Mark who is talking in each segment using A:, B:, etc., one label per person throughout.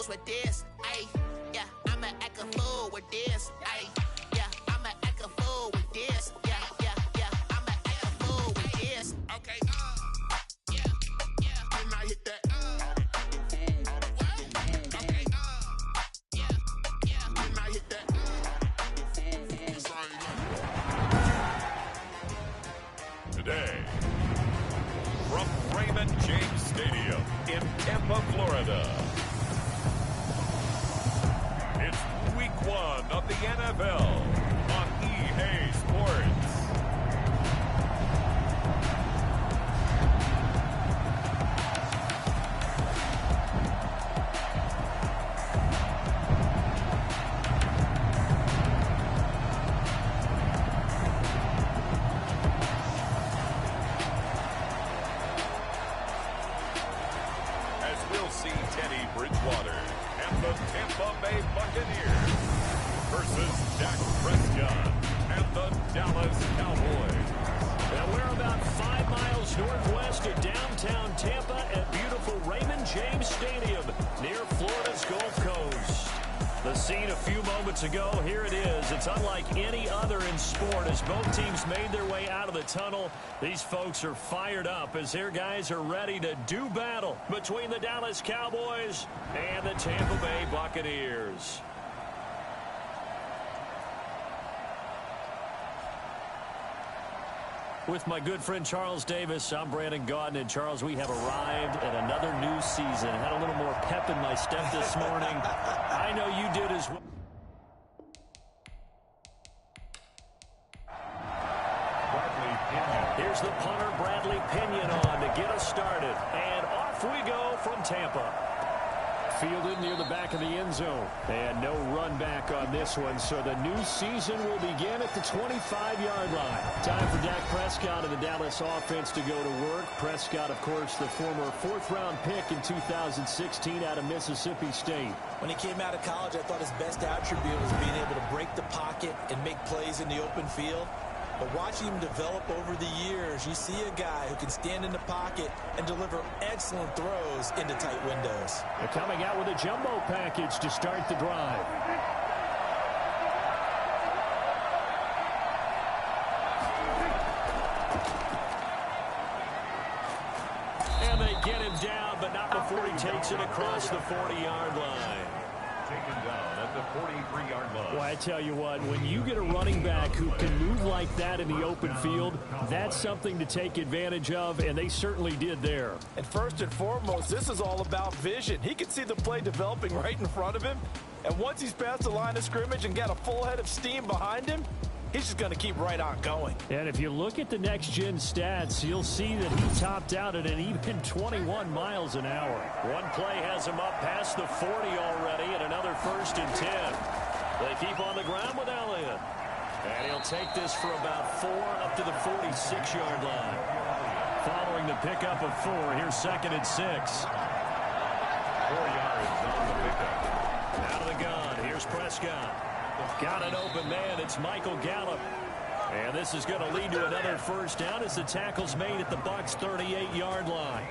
A: fools with this. Ayy, yeah, I'ma act a fool with this. Ayy, yeah, I'ma act a fool with this. Yeah, yeah, yeah, I'ma act a fool with this. Okay, yeah, yeah. Can I hit that? Okay, yeah, yeah. Can I hit that?
B: Today, from Raymond James Stadium in Tampa, Florida, it's Week 1 of the NFL on EA Sports.
C: Ago, here it is. It's unlike any other in sport as both teams made their way out of the tunnel. These folks are fired up as their guys are ready to do battle between the Dallas Cowboys and the Tampa Bay Buccaneers. With my good friend Charles Davis, I'm Brandon Gaudin. And Charles, we have arrived at another new season. Had a little more pep in my step this morning. I know you did as well. Here's the punter, Bradley Pinion, on to get us started. And off we go from Tampa. Fielded near the back of the end zone. And no run back on this one, so the new season will begin at the 25-yard line. Time for Dak Prescott and the Dallas offense to go to work. Prescott, of course, the former fourth-round pick in 2016 out of Mississippi State.
D: When he came out of college, I thought his best attribute was being able to break the pocket and make plays in the open field. But watching him develop over the years, you see a guy who can stand in the pocket and deliver excellent throws into tight windows.
C: They're coming out with a jumbo package to start the drive. And they get him down, but not before he takes it across the 40-yard line.
B: Taken down at the 43-yard line.
C: Well, I tell you what, when you get a running back who can move like that in the open field, that's something to take advantage of, and they certainly did there.
D: And first and foremost, this is all about vision. He can see the play developing right in front of him, and once he's past the line of scrimmage and got a full head of steam behind him, he's just going to keep right on going.
C: And if you look at the next-gen stats, you'll see that he topped out at an even 21 miles an hour. One play has him up past the 40 already, and another 1st and 10. They keep on the ground with Elliott. And he'll take this for about 4 up to the 46-yard line. Following the pickup of 4, here's 2nd and 6. 4
B: yards on the pickup.
C: Out of the gun, here's Prescott. Got an open man. It's Michael Gallup. And this is going to lead to another first down as the tackle's made at the Bucs' 38-yard line.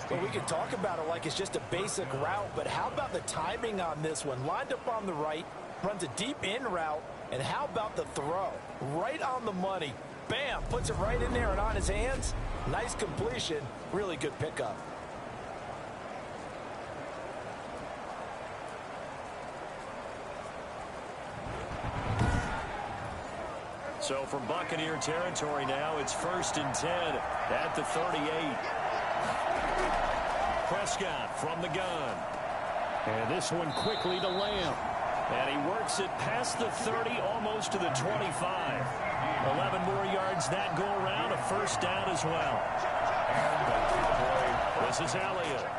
D: Well, we can talk about it like it's just a basic route, but how about the timing on this one? Lined up on the right, runs a deep in route, and how about the throw? Right on the money. Bam! Puts it right in there and on his hands. Nice completion. Really good pickup.
C: So from Buccaneer territory now, it's 1st and 10 at the 38. Prescott from the gun. And this one quickly to Lamb. And he works it past the 30, almost to the 25. 11 more yards that go around, a first down as well. This is Elliott.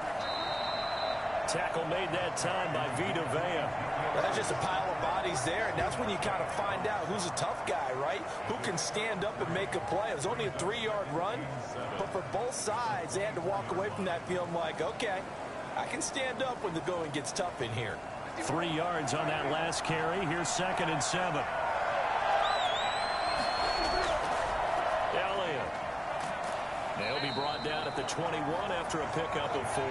C: Tackle made that time by Vita Vea.
D: That's just a pile of bodies there, and that's when you kind of find out who's a tough guy, right? Who can stand up and make a play. It was only a 3-yard run, but for both sides, they had to walk away from that feeling like, okay, I can stand up when the going gets tough in here.
C: 3 yards on that last carry. Here's 2nd and 7. Elliott. They'll be brought down at the 21 after a pickup of 4.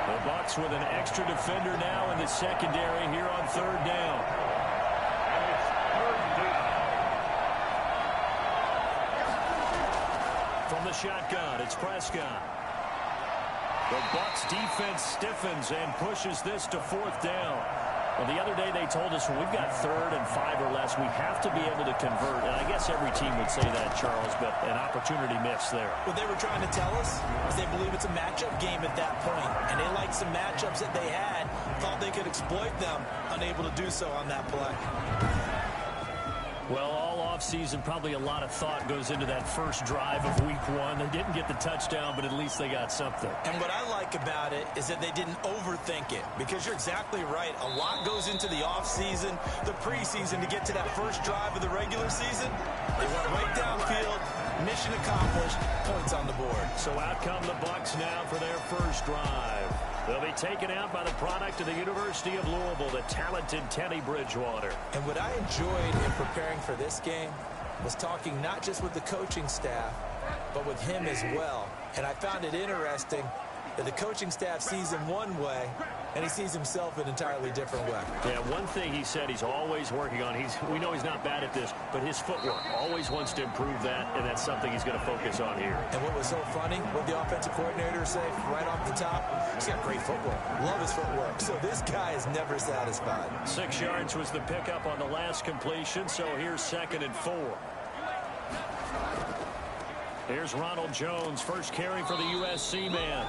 C: The Bucs with an extra defender now in the secondary here on third down. From the shotgun, it's Prescott. The Bucs defense stiffens and pushes this to fourth down. Well, the other day they told us when we've got 3rd and 5 or less, we have to be able to convert. And I guess every team would say that, Charles, but an opportunity missed there.
D: What they were trying to tell us is they believe it's a matchup game at that point. And they liked some matchups that they had, thought they could exploit them, unable to do so on that play.
C: Well, all offseason, probably a lot of thought goes into that first drive of week 1. They didn't get the touchdown, but at least they got something.
D: And what I like about it is that they didn't overthink it, because you're exactly right. A lot goes into the offseason, the preseason, to get to that first drive of the regular season. They went right downfield, mission accomplished, points on the board. So out come the Bucs now for their first drive. They'll be taken out by the product of the University of Louisville, the talented Teddy Bridgewater. And what I enjoyed in preparing for this game was talking not just with the coaching staff, but with him as well. And I found it interesting that the coaching staff sees him one way, and he sees himself an entirely different way.
C: Yeah, one thing he said he's always working on, we know he's not bad at this, but his footwork, always wants to improve that, and that's something he's going to focus on here.
D: And what was so funny, what the offensive coordinator said right off the top, he's got great footwork. Love his footwork. So this guy is never satisfied.
C: 6 yards was the pickup on the last completion, so here's 2nd and 4. Here's Ronald Jones, first carry for the USC man.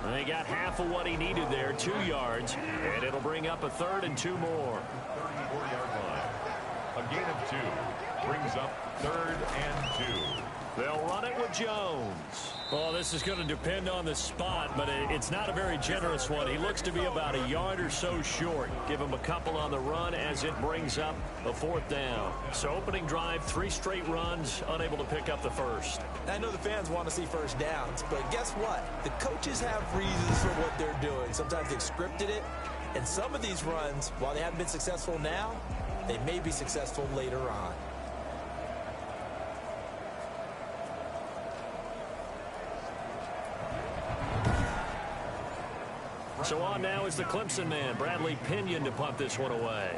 C: And they got half of what he needed there, 2 yards, and it'll bring up a 3rd and 2 more.
B: 34-yard line. A gain of 2 brings up 3rd and 2.
C: They'll run it with Jones. Well, this is going to depend on the spot, but it's not a very generous one. He looks to be about a yard or so short. Give him a couple on the run as it brings up a 4th down. So opening drive, 3 straight runs, unable to pick up the first.
D: I know the fans want to see first downs, but guess what? The coaches have reasons for what they're doing. Sometimes they've scripted it, and some of these runs, while they haven't been successful now, they may be successful later on.
C: So on now is the Clemson man, Bradley Pinion, to punt this one away.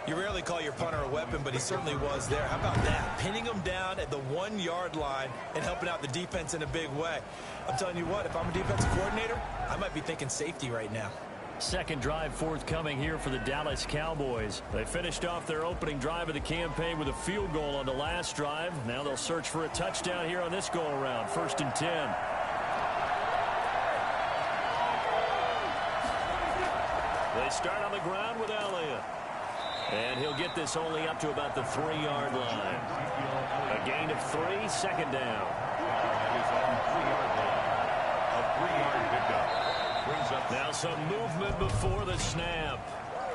D: You rarely call your punter a weapon, but he certainly was there. How about that? Pinning him down at the 1-yard line and helping out the defense in a big way. I'm telling you what, if I'm a defensive coordinator, I might be thinking safety right now.
C: Second drive forthcoming here for the Dallas Cowboys. They finished off their opening drive of the campaign with a field goal on the last drive. Now they'll search for a touchdown here on this go-around. 1st and 10. They start on the ground with Elliott. And he'll get this only up to about the 3-yard line. A gain of 3, 2nd down.
B: That is on the 3-yard line. A 3-yard pickup.
C: Now some movement before the snap.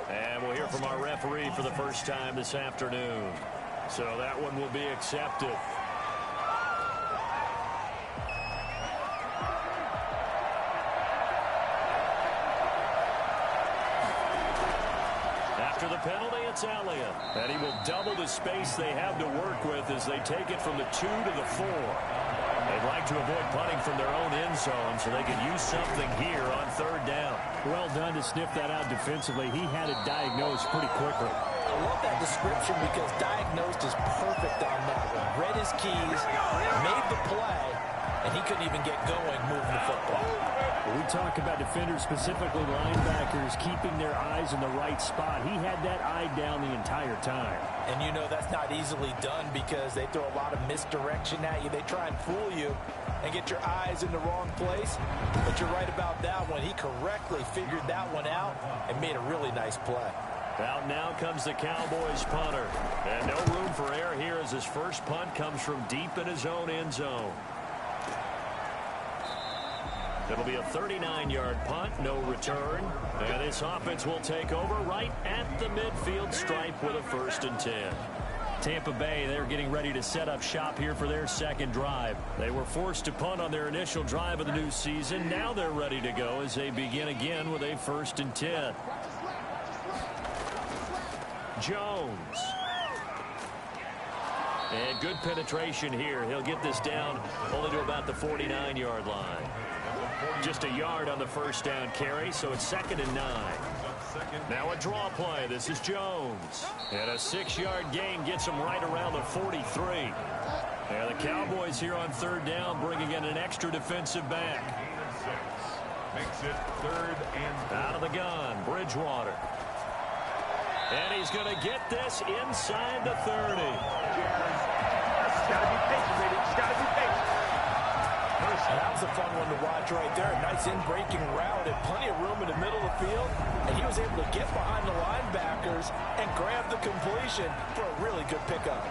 C: And we'll hear from our referee for the first time this afternoon. So that one will be accepted. After the penalty, it's Elliott. And he will double the space they have to work with as they take it from the 2 to the 4. They'd like to avoid punting from their own end zone so they can use something here on 3rd down. Well done to sniff that out defensively. He had it diagnosed pretty quickly.
D: I love that description because diagnosed is perfect on that one. Read his keys, made the play, and he couldn't even get going moving the football.
C: We talk about defenders, specifically linebackers, keeping their eyes in the right spot. He had that eye down the entire time.
D: And you know that's not easily done because they throw a lot of misdirection at you. They try and fool you and get your eyes in the wrong place. But you're right about that one. He correctly figured that one out and made a really nice play.
C: Out now comes the Cowboys punter. And no room for error here as his first punt comes from deep in his own end zone. It'll be a 39-yard punt, no return. And this offense will take over right at the midfield stripe with a 1st and 10. Tampa Bay, they're getting ready to set up shop here for their second drive. They were forced to punt on their initial drive of the new season. Now they're ready to go as they begin again with a 1st and 10. Jones. And good penetration here. He'll get this down only to about the 49-yard line. Just a yard on the first down carry, so it's 2nd and 9. Now a draw play. This is Jones. And a 6-yard gain gets him right around the 43. And the Cowboys here on 3rd down bringing in an extra defensive back.
B: Makes it 3rd and
C: out of the gun, Bridgewater. And he's going to get this inside the 30.
E: Gotta be patient, baby. Just gotta be patient.
D: That was a fun one to watch right there. A nice in-breaking route and plenty of room in the middle of the field. And he was able to get behind the linebackers and grab the completion for a really good pickup.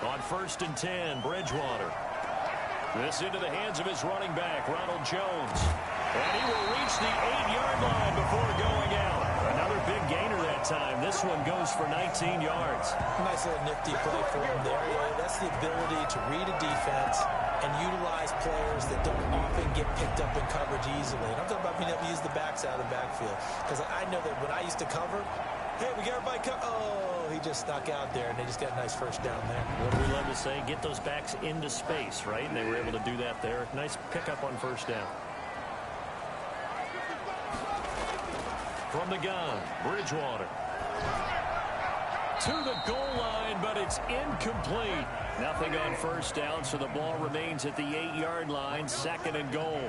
C: On 1st and 10, Bridgewater. This into the hands of his running back, Ronald Jones. And he will reach the 8-yard line before going out. Another big gainer that time. This one goes for 19 yards.
D: Nice little nifty play for him there. Yeah, that's the ability to read a defense and utilize players that don't often get picked up in coverage easily. And I'm talking about being able to use the backs out of the backfield. Because I know that when I used to cover, hey, we got everybody oh, he just snuck out there, and they just got a nice first down there.
C: What do we love to say? Get those backs into space, right? And they were able to do that there. Nice pickup on 1st down. From the gun, Bridgewater. To the goal line, but it's incomplete. Nothing on 1st down, so the ball remains at the 8-yard line, 2nd and goal.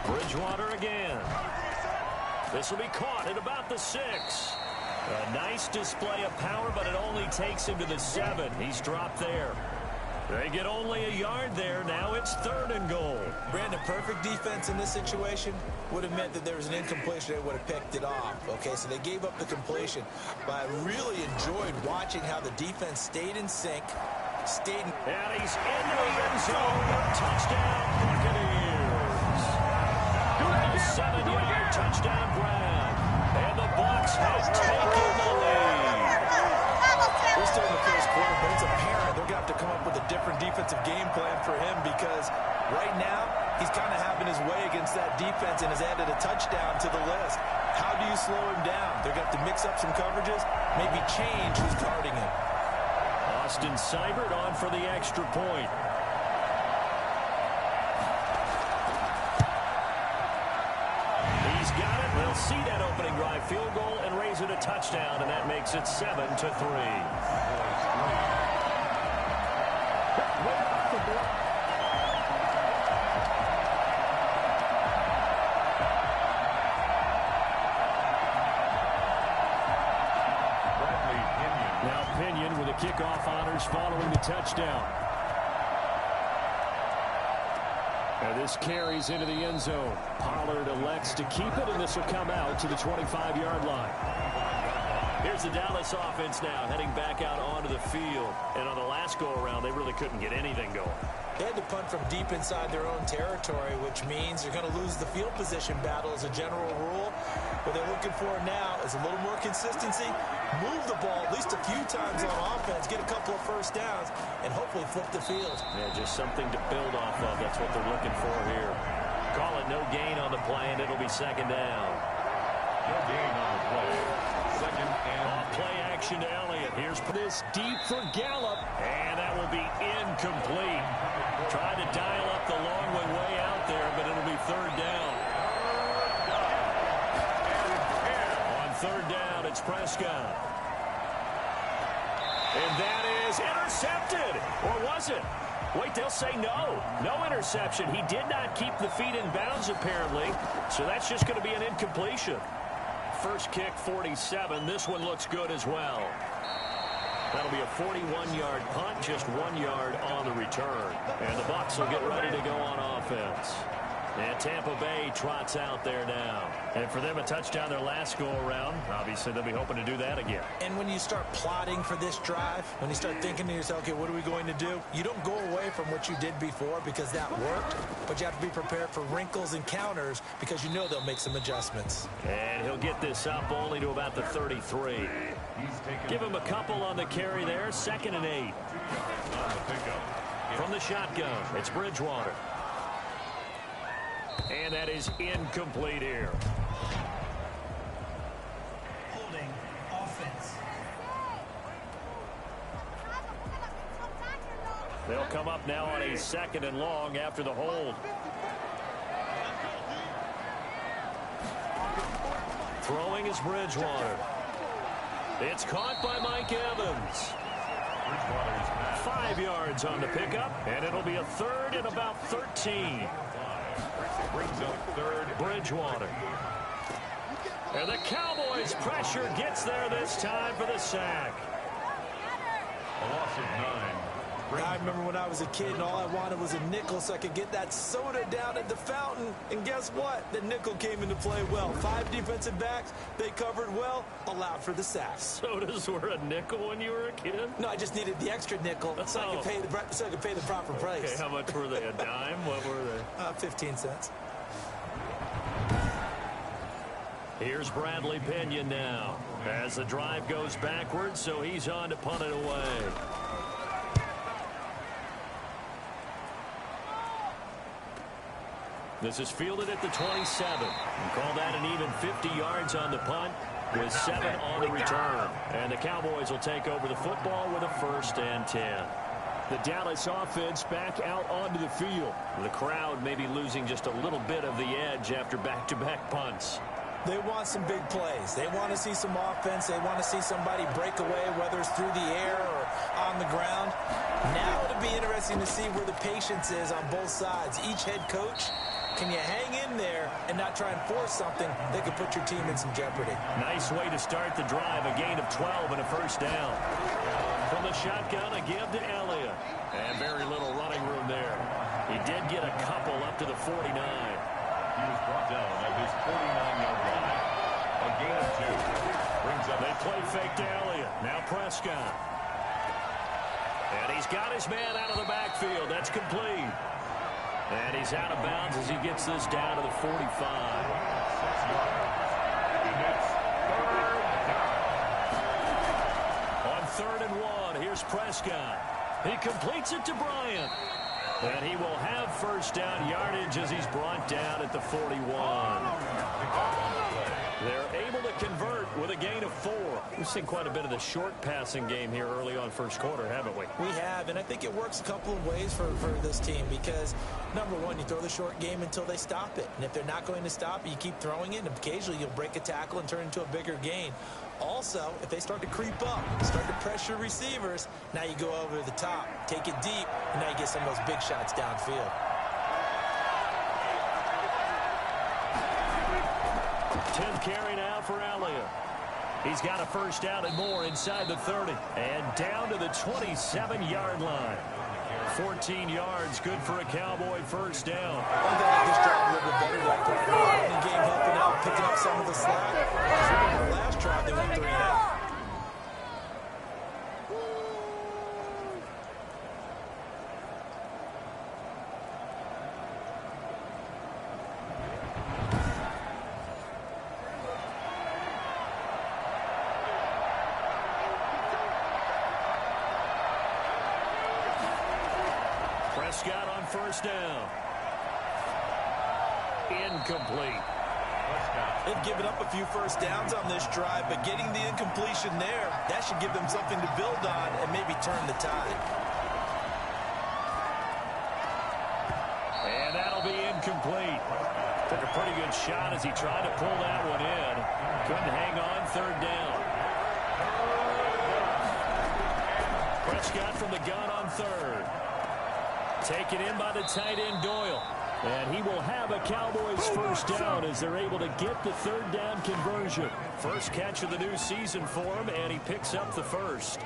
C: Bridgewater again. This will be caught at about the 6. A nice display of power, but it only takes him to the 7. He's dropped there. They get only a yard there. Now it's 3rd and goal.
D: Brandon, perfect defense in this situation would have meant that there was an incompletion. They would have picked it off. Okay, so they gave up the completion. But I really enjoyed watching how the defense stayed in sync.
C: And he's into the end zone. Touchdown, Buccaneers. A 7-yard touchdown grab. And the Bucs have taken the lead.
D: We're still in the first quarter, but it's apparent they're going to have to come up with a different defensive game plan for him because right now he's kind of having his way against that defense and has added a touchdown to the list. How do you slow him down? They're going to have to mix up some coverages, maybe change who's guarding him.
C: Austin Seibert on for the extra point. He's got it. They'll see that opening drive field goal and raise it a touchdown, and that makes it 7-3. Now Pinion with the kickoff honors following the touchdown. And this carries into the end zone. Pollard elects to keep it, and this will come out to the 25-yard line. Here's the Dallas offense now heading back out onto the field. And on the last go-around, they really couldn't get anything going.
D: They had to punt from deep inside their own territory, which means they're going to lose the field position battle as a general rule. What they're looking for now is a little more consistency, move the ball at least a few times on offense, get a couple of first downs, and hopefully flip the field.
C: Yeah, just something to build off of. That's what they're looking for here. Call it no gain on the play, and it'll be 2nd down.
B: no gain on the play. 2nd and
C: play action to Elliott. Here's this deep for Gallup, and that will be incomplete. Trying to dial up the long way out there, but it'll be 3rd down. On 3rd down, it's Prescott. And that is intercepted. Or was it? Wait, they'll say no. No interception. He did not keep the feet in bounds, apparently. So that's just going to be an incompletion. First kick, 47. This one looks good as well. That'll be a 41-yard punt, just 1 yard on the return. And the Bucs will get ready to go on offense. And Tampa Bay trots out there now. And for them, a touchdown their last go-around. Obviously, they'll be hoping to do that again.
D: And when you start plotting for this drive, when you start thinking to yourself, okay, what are we going to do? You don't go away from what you did before because that worked, but you have to be prepared for wrinkles and counters because you know they'll make some adjustments.
C: And he'll get this up only to about the 33. Give him a couple on the carry there. 2nd and 8. From the shotgun, it's Bridgewater. And that is incomplete here.
F: Holding offense.
C: They'll come up now on a 2nd and long after the hold. Throwing is Bridgewater. It's caught by Mike Evans. 5 yards on the pickup, and it'll be a 3rd and about 13.
B: Brings up 3rd.
C: Bridgewater. And the Cowboys' pressure gets there this time for the sack.
B: A loss of 9.
D: I remember when I was a kid and all I wanted was a nickel so I could get that soda down at the fountain. And guess what? The nickel came into play well. 5 defensive backs, they covered well, allowed for the sacks.
C: Sodas were a nickel when you were a kid?
D: No, I just needed the extra nickel so I could pay the proper price.
C: Okay, how much were they? A dime? What were they?
D: 15 cents.
C: Here's Bradley Pinion now as the drive goes backwards, so he's on to punt it away. This is fielded at the 27. And call that an even 50 yards on the punt with 7 on the return. And the Cowboys will take over the football with a 1st and 10. The Dallas offense back out onto the field. The crowd may be losing just a little bit of the edge after back-to-back punts.
D: They want some big plays. They want to see some offense. They want to see somebody break away, whether it's through the air or on the ground. Now it'll be interesting to see where the patience is on both sides. Each head coach, can you hang in there and not try and force something that could put your team in some jeopardy?
C: Nice way to start the drive. A gain of 12 and a 1st down. From the shotgun, a give to Elliott. And very little running room there. He did get a couple up to the 49.
B: He was brought down at his 49-yard line. A gain of 2. Brings up.
C: They play fake to Elliott. Now Prescott. And he's got his man out of the backfield. That's complete. And he's out of bounds as he gets this down to the 45.
B: 6 yards. It's 3rd down.
C: On 3rd and 1, here's Prescott. He completes it to Bryant. And he will have 1st down yardage as he's brought down at the 41. They're able to convert with a gain of 4. We've seen quite a bit of the short passing game here early on 1st quarter, haven't we?
D: We have, and I think it works a couple of ways for this team because, number one, you throw the short game until they stop it. And if they're not going to stop it, you keep throwing it, and occasionally you'll break a tackle and turn it into a bigger gain. Also, if they start to creep up, start to pressure receivers, now you go over the top, take it deep, and now you get some of those big shots downfield.
C: 10th carry now for Elliott. He's got a 1st down and more inside the 30. And down to the 27-yard line. 14 yards, good for a Cowboy 1st down.
D: One thing I just drive a little bit better like that. The game helping out, picking up some of the slack. Because the last drive, they went 3 and out.
C: Prescott on 1st down. Incomplete.
D: They've given up a few 1st downs on this drive, but getting the incompletion there, that should give them something to build on and maybe turn the tide.
C: And that'll be incomplete. Took a pretty good shot as he tried to pull that one in. Couldn't hang on. 3rd down. Prescott from the gun on 3rd. Taken in by the tight end Doyle. And he will have a Cowboys 1st down as they're able to get the 3rd down conversion. First catch of the new season for him, and he picks up the 1st.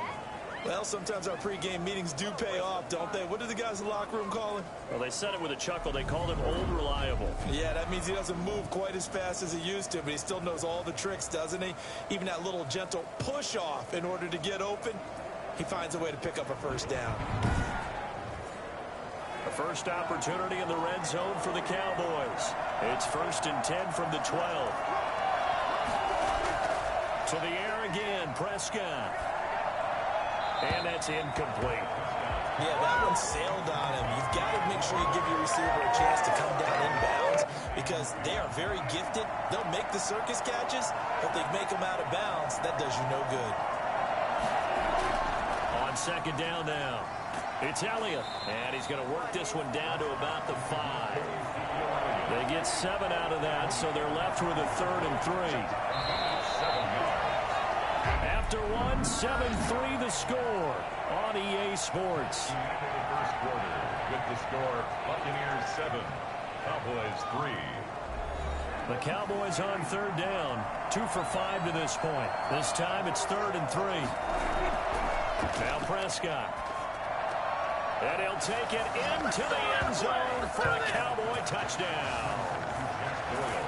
D: Well, sometimes our pregame meetings do pay off, don't they? What do the guys in the locker room call him?
C: Well, they said it with a chuckle. They called him Old Reliable.
D: Yeah, that means he doesn't move quite as fast as he used to, but he still knows all the tricks, doesn't he? Even that little gentle push-off in order to get open, he finds a way to pick up a first down.
C: The first opportunity in the red zone for the Cowboys. It's 1st and 10 from the 12. To the air again, Prescott. And that's incomplete.
D: Yeah, that one sailed on him. You've got to make sure you give your receiver a chance to come down inbounds because they are very gifted. They'll make the circus catches, but they make them out of bounds. That does you no good.
C: On 2nd down now, it's Elliott. And he's going to work this one down to about the 5. They get 7 out of that, so they're left with a 3rd and 3. After 1, 7-3 the score on EA Sports.
B: First quarter with the score Buccaneers 7, Cowboys 3.
C: The Cowboys on 3rd down, 2 for 5 to this point. This time it's 3rd and 3. Now Prescott. And he'll take it into the end zone for a Cowboy touchdown.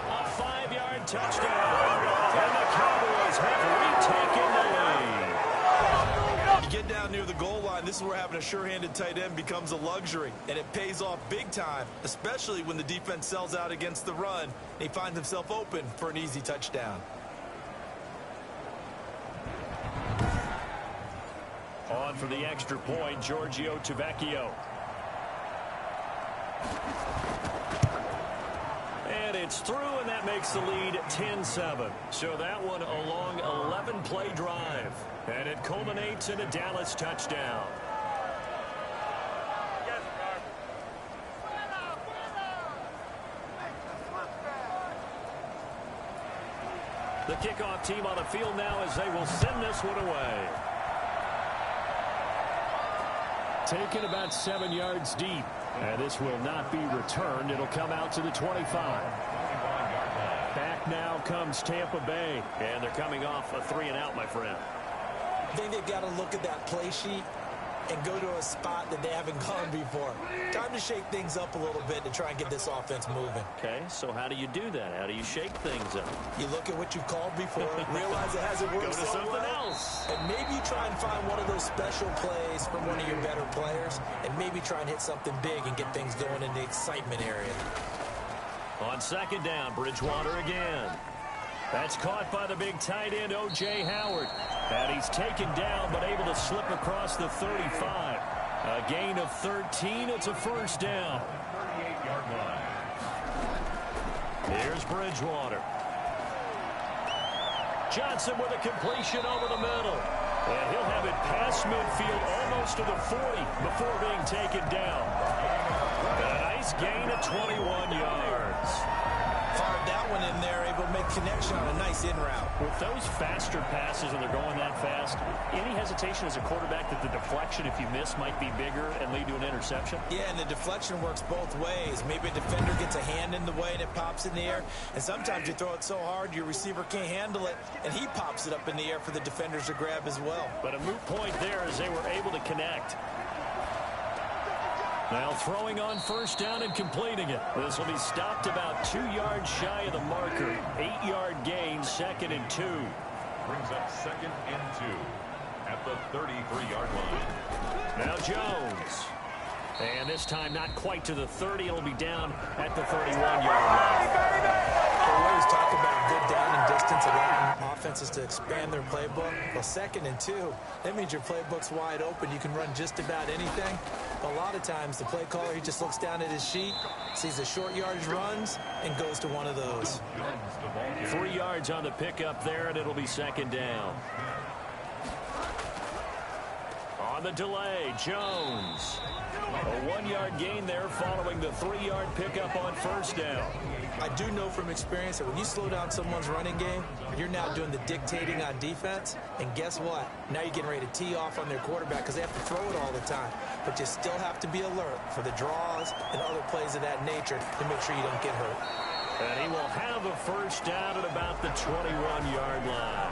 C: A 5-yard touchdown. And the Cowboys have retaken the lead.
D: You get down near the goal line, this is where having a sure-handed tight end becomes a luxury, and it pays off big time, especially when the defense sells out against the run, and he finds himself open for an easy touchdown.
C: On for the extra point, Giorgio Tavecchio. And it's through, and that makes the lead 10-7. So that one a long 11-play drive. And it culminates in a Dallas touchdown. The kickoff team on the field now as they will send this one away. Taken about 7 yards deep. And this will not be returned. It'll come out to the 25. Back now comes Tampa Bay. And they're coming off a 3-and-out, my friend.
D: I think they've got to look at that play sheet and go to a spot that they haven't gone before. Time to shake things up a little bit to try and get this offense moving.
C: Okay, so how do you do that? How do you shake things up?
D: You look at what you've called before, realize it hasn't worked
C: Go to
D: so
C: something
D: well,
C: else.
D: and maybe you try and find one of those special plays from one of your better players, and maybe try and hit something big and get things going in the excitement area.
C: On 2nd down, Bridgewater again. That's caught by the big tight end, O.J. Howard. And he's taken down, but able to slip across the 35. A gain of 13. It's a first down.
B: 38-yard line.
C: Here's Bridgewater. Johnson with a completion over the middle. And he'll have it past midfield almost to the 40 before being taken down. A nice gain of 21 yards.
D: Fired that one in there, able to make connection on a nice in route.
C: With those faster passes and they're going that fast, any hesitation as a quarterback that the deflection, if you miss, might be bigger and lead to an interception?
D: Yeah, and the deflection works both ways. Maybe a defender gets a hand in the way and it pops in the air. And sometimes you throw it so hard your receiver can't handle it, and he pops it up in the air for the defenders to grab as well.
C: But a moot point there as they were able to connect. Now throwing on first down and completing it. This will be stopped about 2 yards shy of the marker. 8-yard gain, 2nd and 2.
B: Brings up 2nd and 2 at the 33-yard line.
C: Now Jones. And this time not quite to the 30. It'll be down at the 31-yard line.
D: We always talk about good down and distance, allowing offenses to expand their playbook. Well, 2nd and 2, that means your playbook's wide open. You can run just about anything. But a lot of times, the play caller, he just looks down at his sheet, sees the short yardage runs, and goes to one of those.
C: 3 yards on the pickup there, and it'll be 2nd down. On the delay, Jones. A 1-yard gain there following the 3-yard pickup on first down.
D: I do know from experience that when you slow down someone's running game, you're now doing the dictating on defense. And guess what? Now you're getting ready to tee off on their quarterback because they have to throw it all the time. But you still have to be alert for the draws and other plays of that nature to make sure you don't get hurt.
C: And he will have a first down at about the 21-yard line.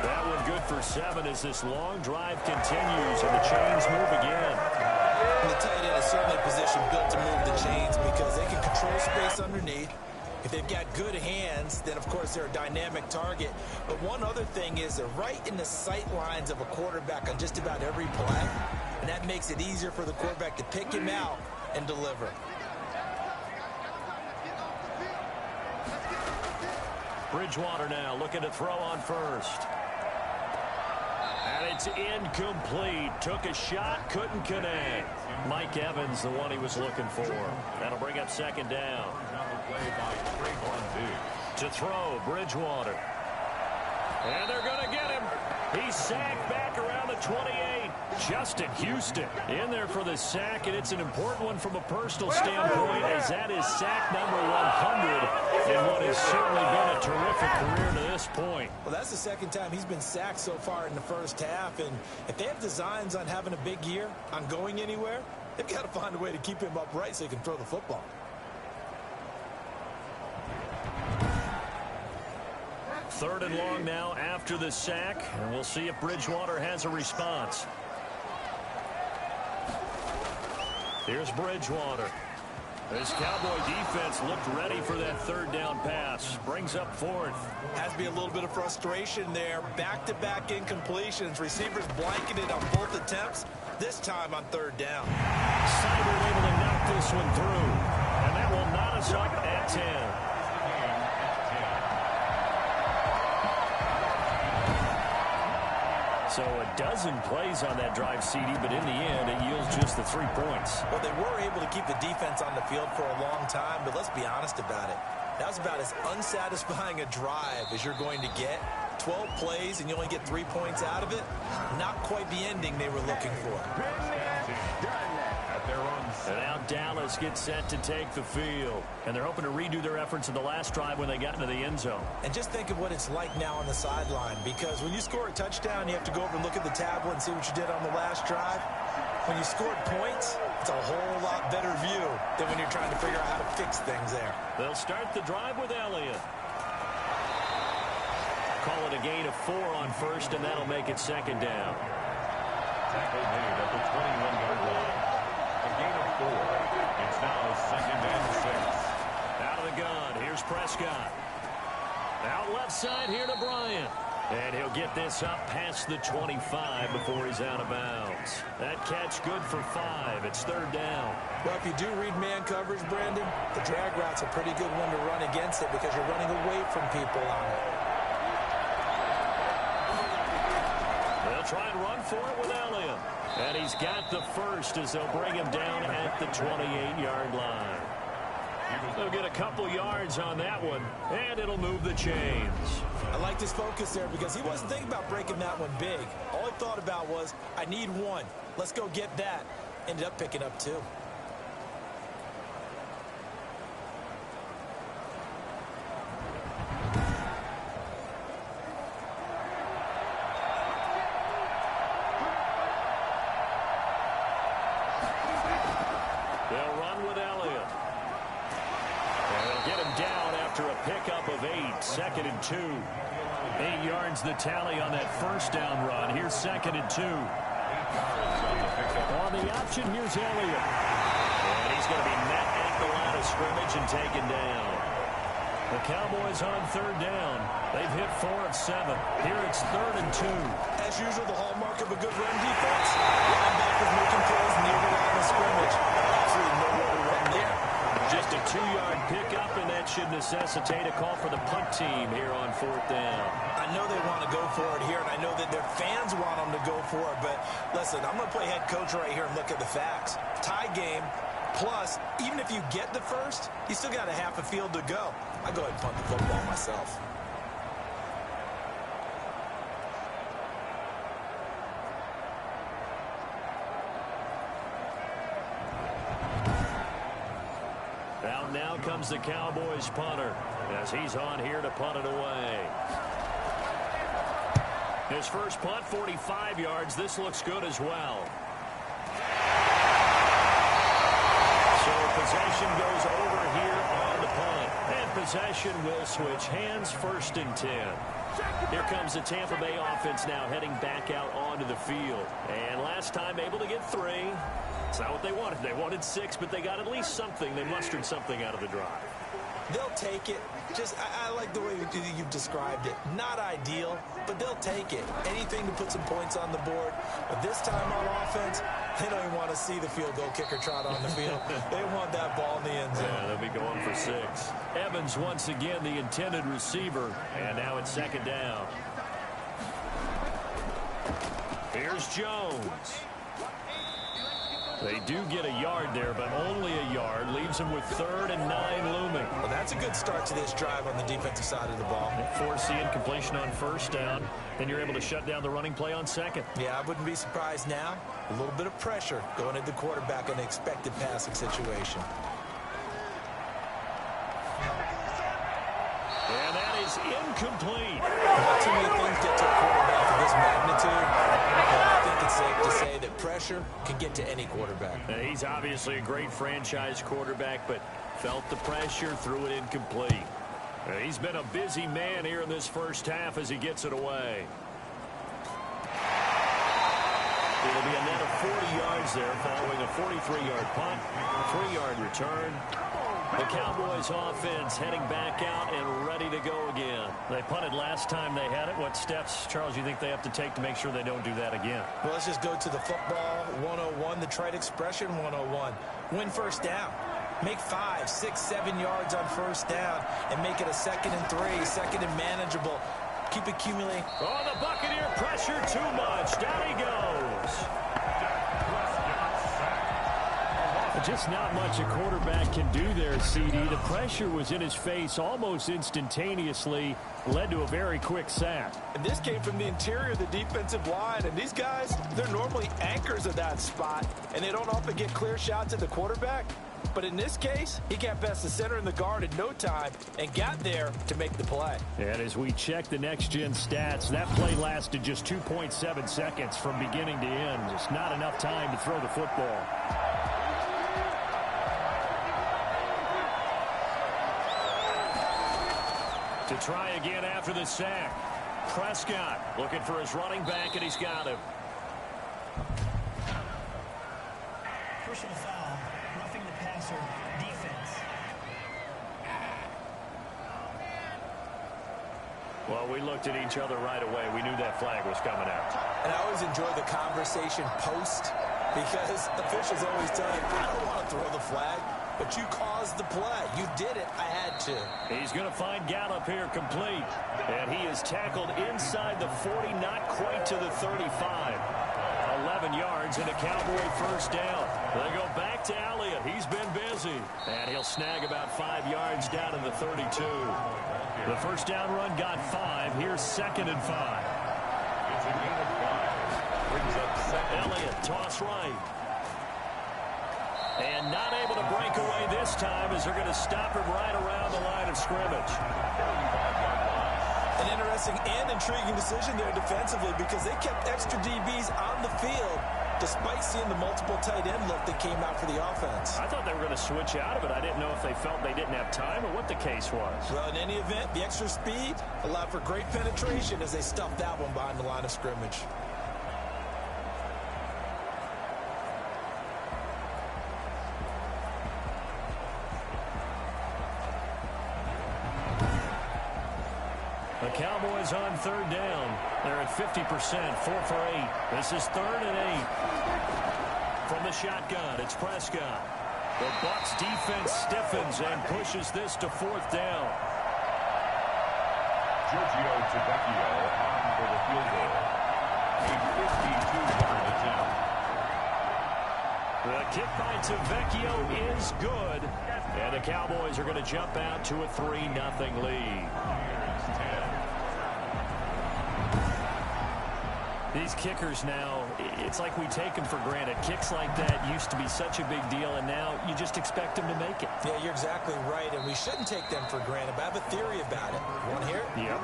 C: That one good for 7 as this long drive continues and the chains move again.
D: And the tight end is certainly a position built to move the chains because they can control space underneath. If they've got good hands, then, of course, they're a dynamic target. But one other thing is they're right in the sight lines of a quarterback on just about every play, and that makes it easier for the quarterback to pick him out and deliver.
C: Bridgewater now looking to throw on first. And it's incomplete. Took a shot, couldn't connect. Mike Evans, the one he was looking for. That'll bring up second down. To throw, Bridgewater. And they're going to get him. He's sacked back around the 28. Justin Houston in there for the sack, and it's an important one from a personal standpoint as that is sack number 100 in what has certainly been a terrific career to this point.
D: Well, that's the second time he's been sacked so far in the first half, and if they have designs on having a big year, on going anywhere, they've got to find a way to keep him upright so he can throw the football.
C: Third and long now after the sack, and we'll see if Bridgewater has a response. Here's Bridgewater. This Cowboy defense looked ready for that third down pass. Brings up fourth.
D: Has to be a little bit of frustration there. Back-to-back incompletions. Receivers blanketed on both attempts, this time on third down.
C: Seibert able to knock this one through, and that will knot us up at 10. So a dozen plays on that drive, CD, but in the end, it yields just the 3 points.
D: Well, they were able to keep the defense on the field for a long time, but let's be honest about it. That was about as unsatisfying a drive as you're going to get. 12 plays, and you only get 3 points out of it. Not quite the ending they were looking for.
C: And now Dallas gets set to take the field. And they're hoping to redo their efforts in the last drive when they got into the end zone.
D: And just think of what it's like now on the sideline, because when you score a touchdown, you have to go over and look at the tablet and see what you did on the last drive. When you scored points, it's a whole lot better view than when you're trying to figure out how to fix things there.
C: They'll start the drive with Elliott. Call it a gain of 4 on first, and that'll make it second down.
B: Tackle made at the 21-yard line. A gain of 4. It's now second and 6.
C: Out of the gun. Here's Prescott. Out left side here to Bryant. And he'll get this up past the 25 before he's out of bounds. That catch good for 5. It's third down.
D: Well, if you do read man coverage, Brandon, the drag route's a pretty good one to run against it because you're running away from people on it.
C: They'll try and run for it with Elliott. And he's got the first as they'll bring him down at the 28-yard line. They'll get a couple yards on that one, and it'll move the chains.
D: I liked his focus there because he wasn't thinking about breaking that one big. All he thought about was, I need 1. Let's go get that. Ended up picking up 2.
C: They'll run with Elliott. And they'll get him down after a pickup of 8. Second and 2. 8 yards the tally on that first down run. Here's second and 2. On the option, here's Elliott. And he's going to be met at the line of scrimmage and taken down. The Cowboys on third down. They've hit 4 of 7. Here it's third and 2.
D: As usual, the hallmark of a good run defense. Linebackers making plays near the line of scrimmage. Absolutely nowhere to run there.
C: Just a 2-yard pickup, and that should necessitate a call for the punt team here on fourth down.
D: I know they want to go for it here, and I know that their fans want them to go for it, but listen, I'm going to play head coach right here and look at the facts. Tie game, plus, even if you get the first, you still got a half a field to go. I go ahead and punt the football myself.
C: Now comes the Cowboys punter as he's on here to punt it away. His first punt, 45 yards. This looks good as well. So possession goes over here on the punt. And possession will switch hands, 1st and 10. Here comes the Tampa Bay offense now heading back out onto the field. And last time able to get 3. It's not what they wanted. They wanted 6, but they got at least something. They mustered something out of the drive.
D: They'll take it. I like the way you've described it. Not ideal, but they'll take it. Anything to put some points on the board. But this time on offense, they don't even want to see the field goal kicker trot on the field. They want that ball in the end zone.
C: Yeah, they'll be going for 6. Evans once again the intended receiver. And now it's 2nd down. Here's Jones. They do get a yard there, but only a yard. Leaves them with 3rd and 9 looming.
D: Well, that's a good start to this drive on the defensive side of the ball.
C: Force the incompletion on 1st down. Then you're able to shut down the running play on 2nd.
D: Yeah, I wouldn't be surprised now. A little bit of pressure going at the quarterback in an expected passing situation.
C: And that is incomplete.
D: Not too many things get to a quarterback of this magnitude. But I think it's safe to say that pressure can get to any quarterback.
C: He's obviously a great franchise quarterback, but felt the pressure, threw it incomplete. He's been a busy man here in this 1st half as he gets it away. It'll be a net of 40 yards there following a 43-yard punt, 3-yard return. The Cowboys offense heading back out and ready to go again. They punted last time they had it. What steps, Charles, you think they have to take to make sure they don't do that again?
D: Well, let's just go to the football 101, the trite expression 101. Win 1st down. Make 5, 6, 7 yards on 1st down and make it a 2nd and 3, 2nd and manageable. Keep accumulating.
C: Oh, the Buccaneer pressure too much. Down he goes. Just not much a quarterback can do there, CD. The pressure was in his face almost instantaneously, led to a very quick sack.
D: And this came from the interior of the defensive line. And these guys, they're normally anchors of that spot, and they don't often get clear shots at the quarterback. But in this case, he got past the center and the guard in no time and got there to make the play.
C: And as we check the next-gen stats, that play lasted just 2.7 seconds from beginning to end. Just not enough time to throw the football. To try again after the sack. Prescott looking for his running back, and he's got him.
F: Personal foul, roughing the passer, defense.
C: Well, we looked at each other right away. We knew that flag was coming out.
D: And I always enjoy the conversation post because officials always tell you, I don't want to throw the flag, but you caused the play. You did it. I had to.
C: He's going to find Gallup here complete. And he is tackled inside the 40, not quite to the 35. 11 yards and a Cowboy 1st down. They go back to Elliott. He's been busy. And he'll snag about 5 yards down in the 32. The 1st down run got 5. Here's 2nd and 5.
B: It's a gain of 5. Brings up 2nd.
C: Elliott, toss right. And not able to break away this time as they're going to stop him right around the line of scrimmage.
D: An interesting and intriguing decision there defensively because they kept extra DBs on the field despite seeing the multiple tight end look that came out for the offense.
C: I thought they were going to switch out of it. I didn't know if they felt they didn't have time or what the case was.
D: Well, in any event, the extra speed allowed for great penetration as they stuffed that one behind the line of scrimmage.
C: The Cowboys on 3rd down. They're at 50%, 4 for 8. This is 3rd and 8. From the shotgun, it's Prescott. The Bucs defense stiffens and pushes this to 4th down.
B: Giorgio Tavecchio on for the field goal. A 52-yard attempt.
C: The kick by Tavecchio is good. And the Cowboys are going to jump out to a 3-0 lead. These kickers now, it's like we take them for granted. Kicks like that used to be such a big deal, and now you just expect them to make it.
D: Yeah, you're exactly right, and we shouldn't take them for granted, but I have a theory about it. You want to hear it?
C: Yep.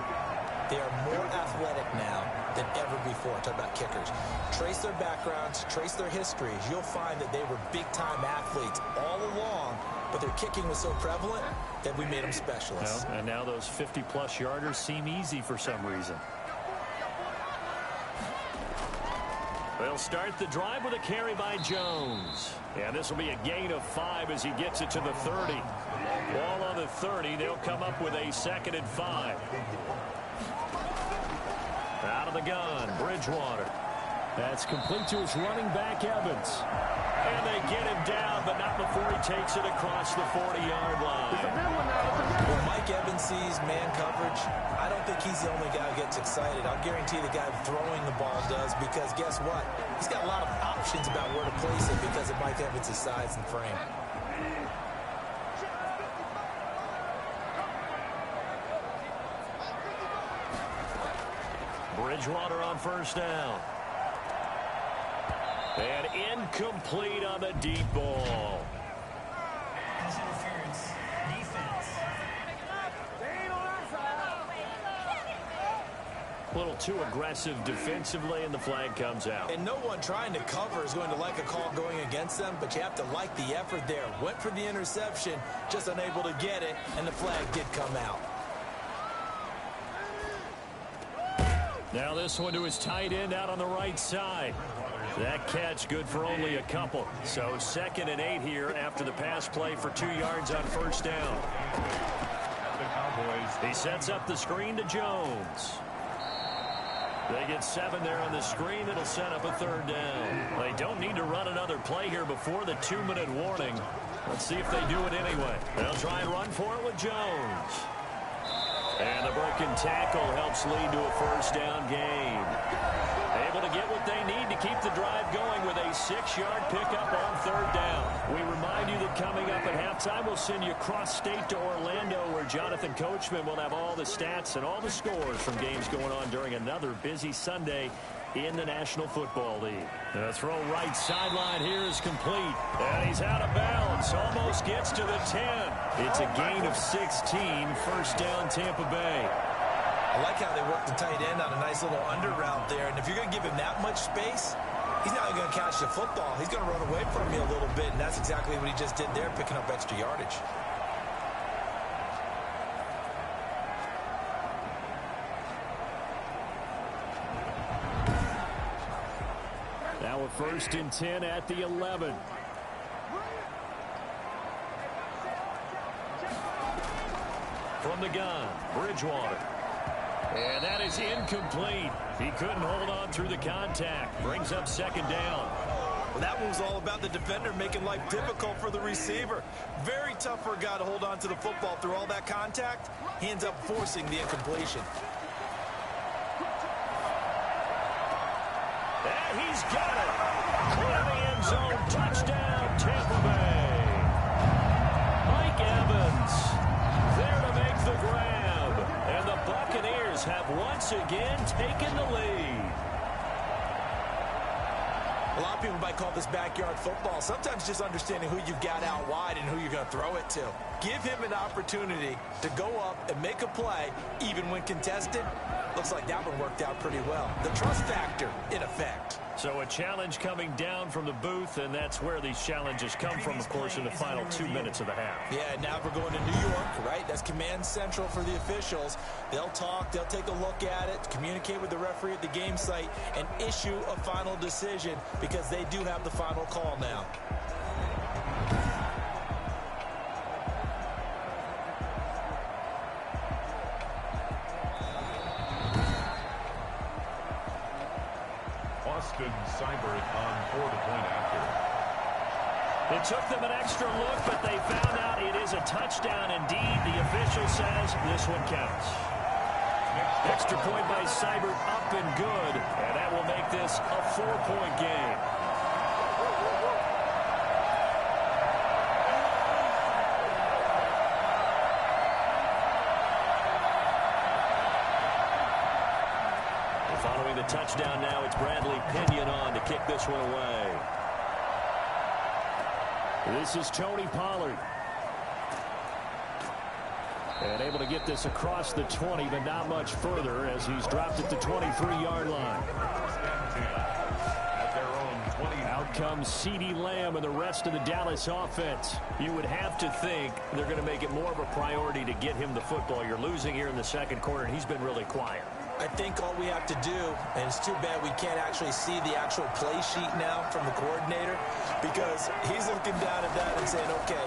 D: They are more athletic now than ever before. Talk about kickers. Trace their backgrounds, trace their histories. You'll find that they were big-time athletes all along, but their kicking was so prevalent that we made them specialists.
C: Well, and now those 50-plus yarders seem easy for some reason. They'll start the drive with a carry by Jones. And this will be a gain of 5 as he gets it to the 30. Ball on the 30. They'll come up with a 2nd and 5. Out of the gun, Bridgewater. That's complete to his running back, Evans. And they get him down, but not before he takes it across the 40-yard line.
D: When Mike Evans sees man coverage, I don't think he's the only guy who gets excited. I'll guarantee the guy throwing the ball does, because guess what? He's got a lot of options about where to place it because of Mike Evans' size and frame.
C: Bridgewater on first down. And incomplete on the deep ball.
F: Pass interference. Defense.
C: A little too aggressive defensively, and the flag comes out.
D: And no one trying to cover is going to like a call going against them, but you have to like the effort there. Went for the interception, just unable to get it, and the flag did come out.
C: Now this one to his tight end out on the right side. That catch good for only a couple. So 2nd and 8 here after the pass play for 2 yards on first down.
B: The Cowboys.
C: He sets up the screen to Jones. They get 7 there on the screen. It'll set up a 3rd down. They don't need to run another play here before the 2-minute warning. Let's see if they do it anyway. They'll try and run for it with Jones. And the broken tackle helps lead to a first down gain. Able to get what they need to keep the drive going with a 6-yard pickup on 3rd down. We remind you that coming up at halftime, we'll send you cross-state to Orlando, where Jonathan Coachman will have all the stats and all the scores from games going on during another busy Sunday in the National Football League. The throw right sideline here is complete. And he's out of bounds. Almost gets to the 10. It's a gain of 16. First down, Tampa Bay.
D: I like how they work the tight end on a nice little under route there. And if you're going to give him that much space, he's not going to catch the football. He's going to run away from you a little bit, and that's exactly what he just did there, picking up extra yardage.
C: Now a 1st and 10 at the 11. From the gun, Bridgewater. And that is incomplete. He couldn't hold on through the contact. Brings up 2nd down.
D: Well, that one was all about the defender making life difficult for the receiver. Very tough for a guy to hold on to the football through all that contact. He ends up forcing the incompletion.
C: And he's got it. Clear the end zone. Touchdown, Tampa Bay. Mike Evans there to make the grab. And the Buccaneers have once again taken the lead.
D: A lot of people might call this backyard football. Sometimes just understanding who you've got out wide and who you're going to throw it to. Give him an opportunity to go up and make a play, even when contested. Looks like that one worked out pretty well. The trust factor, in effect.
C: So a challenge coming down from the booth, and that's where these challenges come from, of course, in the final 2 minutes of the half.
D: Yeah, now we're going to New York, right? That's command central for the officials. They'll talk, they'll take a look at it, communicate with the referee at the game site, and issue a final decision because they do have the final call now.
B: Seibert on 4-point after.
C: It took them an extra look, but they found out it is a touchdown indeed. The official says this one counts. Extra point by Seibert, up and good, and that will make this a 4-point game. Following the touchdown now, it's Bradley Pinion on to kick this one away. This is Tony Pollard. And able to get this across the 20, but not much further as he's dropped at the 23-yard line.
B: At their own
C: Out comes CeeDee Lamb and the rest of the Dallas offense. You would have to think they're going to make it more of a priority to get him the football. You're losing here in the second quarter, and he's been really quiet.
D: I think all we have to do, and it's too bad we can't actually see the actual play sheet now from the coordinator, because he's looking down at that and saying, okay,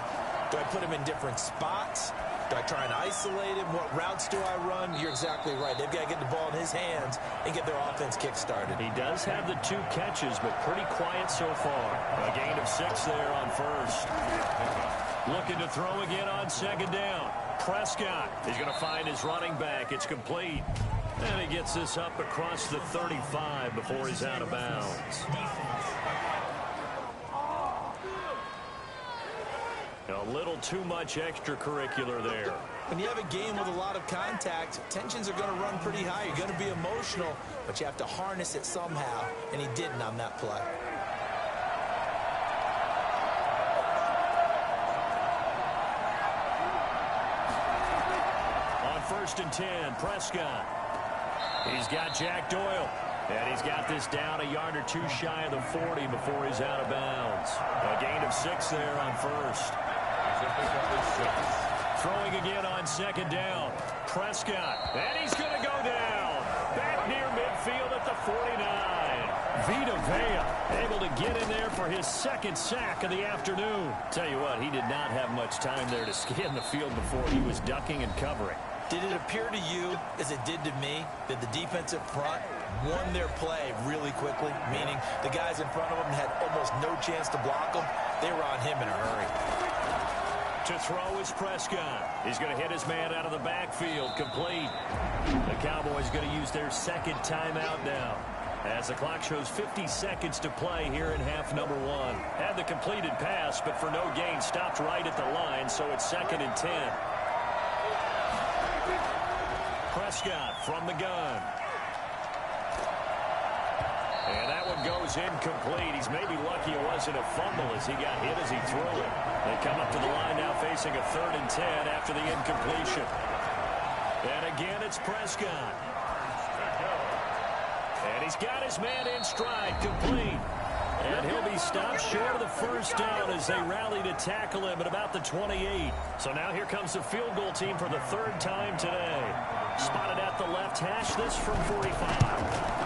D: do I put him in different spots? Do I try and isolate him? What routes do I run? You're exactly right. They've got to get the ball in his hands and get their offense kick-started.
C: He does have the 2 catches, but pretty quiet so far. A gain of 6 there on first. Looking to throw again on second down. Prescott is going to find his running back. It's complete. And he gets this up across the 35 before he's out of bounds. A little too much extracurricular there.
D: When you have a game with a lot of contact, tensions are going to run pretty high. You're going to be emotional, but you have to harness it somehow, and he didn't on that play.
C: On 1st and 10, Prescott. He's got Jack Doyle. And he's got this down a yard or 2 shy of the 40 before he's out of bounds. A gain of 6 there on first. Throwing again on second down. Prescott. And he's going to go down. Back near midfield at the 49. Vita Vea able to get in there for his 2nd sack of the afternoon. Tell you what, he did not have much time there to scan the field before he was ducking and covering.
D: Did it appear to you, as it did to me, that the defensive front won their play really quickly? Meaning the guys in front of them had almost no chance to block them. They were on him in a hurry.
C: To throw is Prescott. He's going to hit his man out of the backfield. Complete. The Cowboys going to use their 2nd timeout now, as the clock shows 50 seconds to play here in half number 1. Had the completed pass, but for no gain, stopped right at the line, so it's 2nd and 10. Prescott from the gun. And that one goes incomplete. He's maybe lucky it wasn't a fumble as he got hit as he threw it. They come up to the line now facing a 3rd and 10 after the incompletion. And again, it's Prescott. And he's got his man in stride, complete. And he'll be stopped short of the 1st down as they rally to tackle him at about the 28. So now here comes the field goal team for the 3rd time today. Spotted at the left hash, this from 45.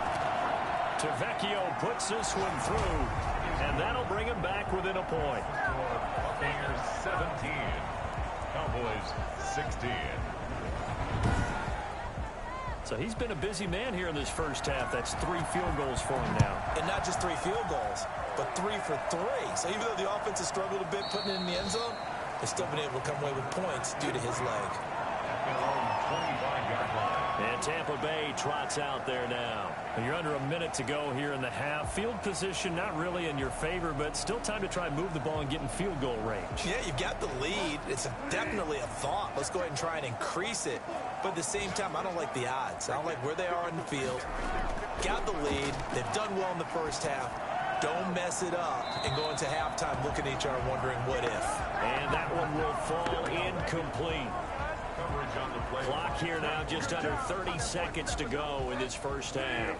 C: Tavecchio puts this one through, and that'll bring him back within a point.
B: Buccaneers 17, Cowboys 16.
C: So he's been a busy man here in this first half. That's 3 field goals for him now.
D: And not just 3 field goals, but 3 for 3. So even though the offense has struggled a bit putting it in the end zone, they've still been able to come away with points due to his leg.
C: And Tampa Bay trots out there now. You're under a minute to go here in the half. Field position not really in your favor, but still time to try and move the ball and get in field goal range.
D: Yeah, you've got the lead. It's definitely a thought. Let's go ahead and try and increase it. But at the same time, I don't like the odds. I don't like where they are in the field. Got the lead. They've done well in the first half. Don't mess it up and go into halftime looking at each other wondering what if.
C: And that one will fall incomplete. Clock here now, just under 30 seconds to go in this first half.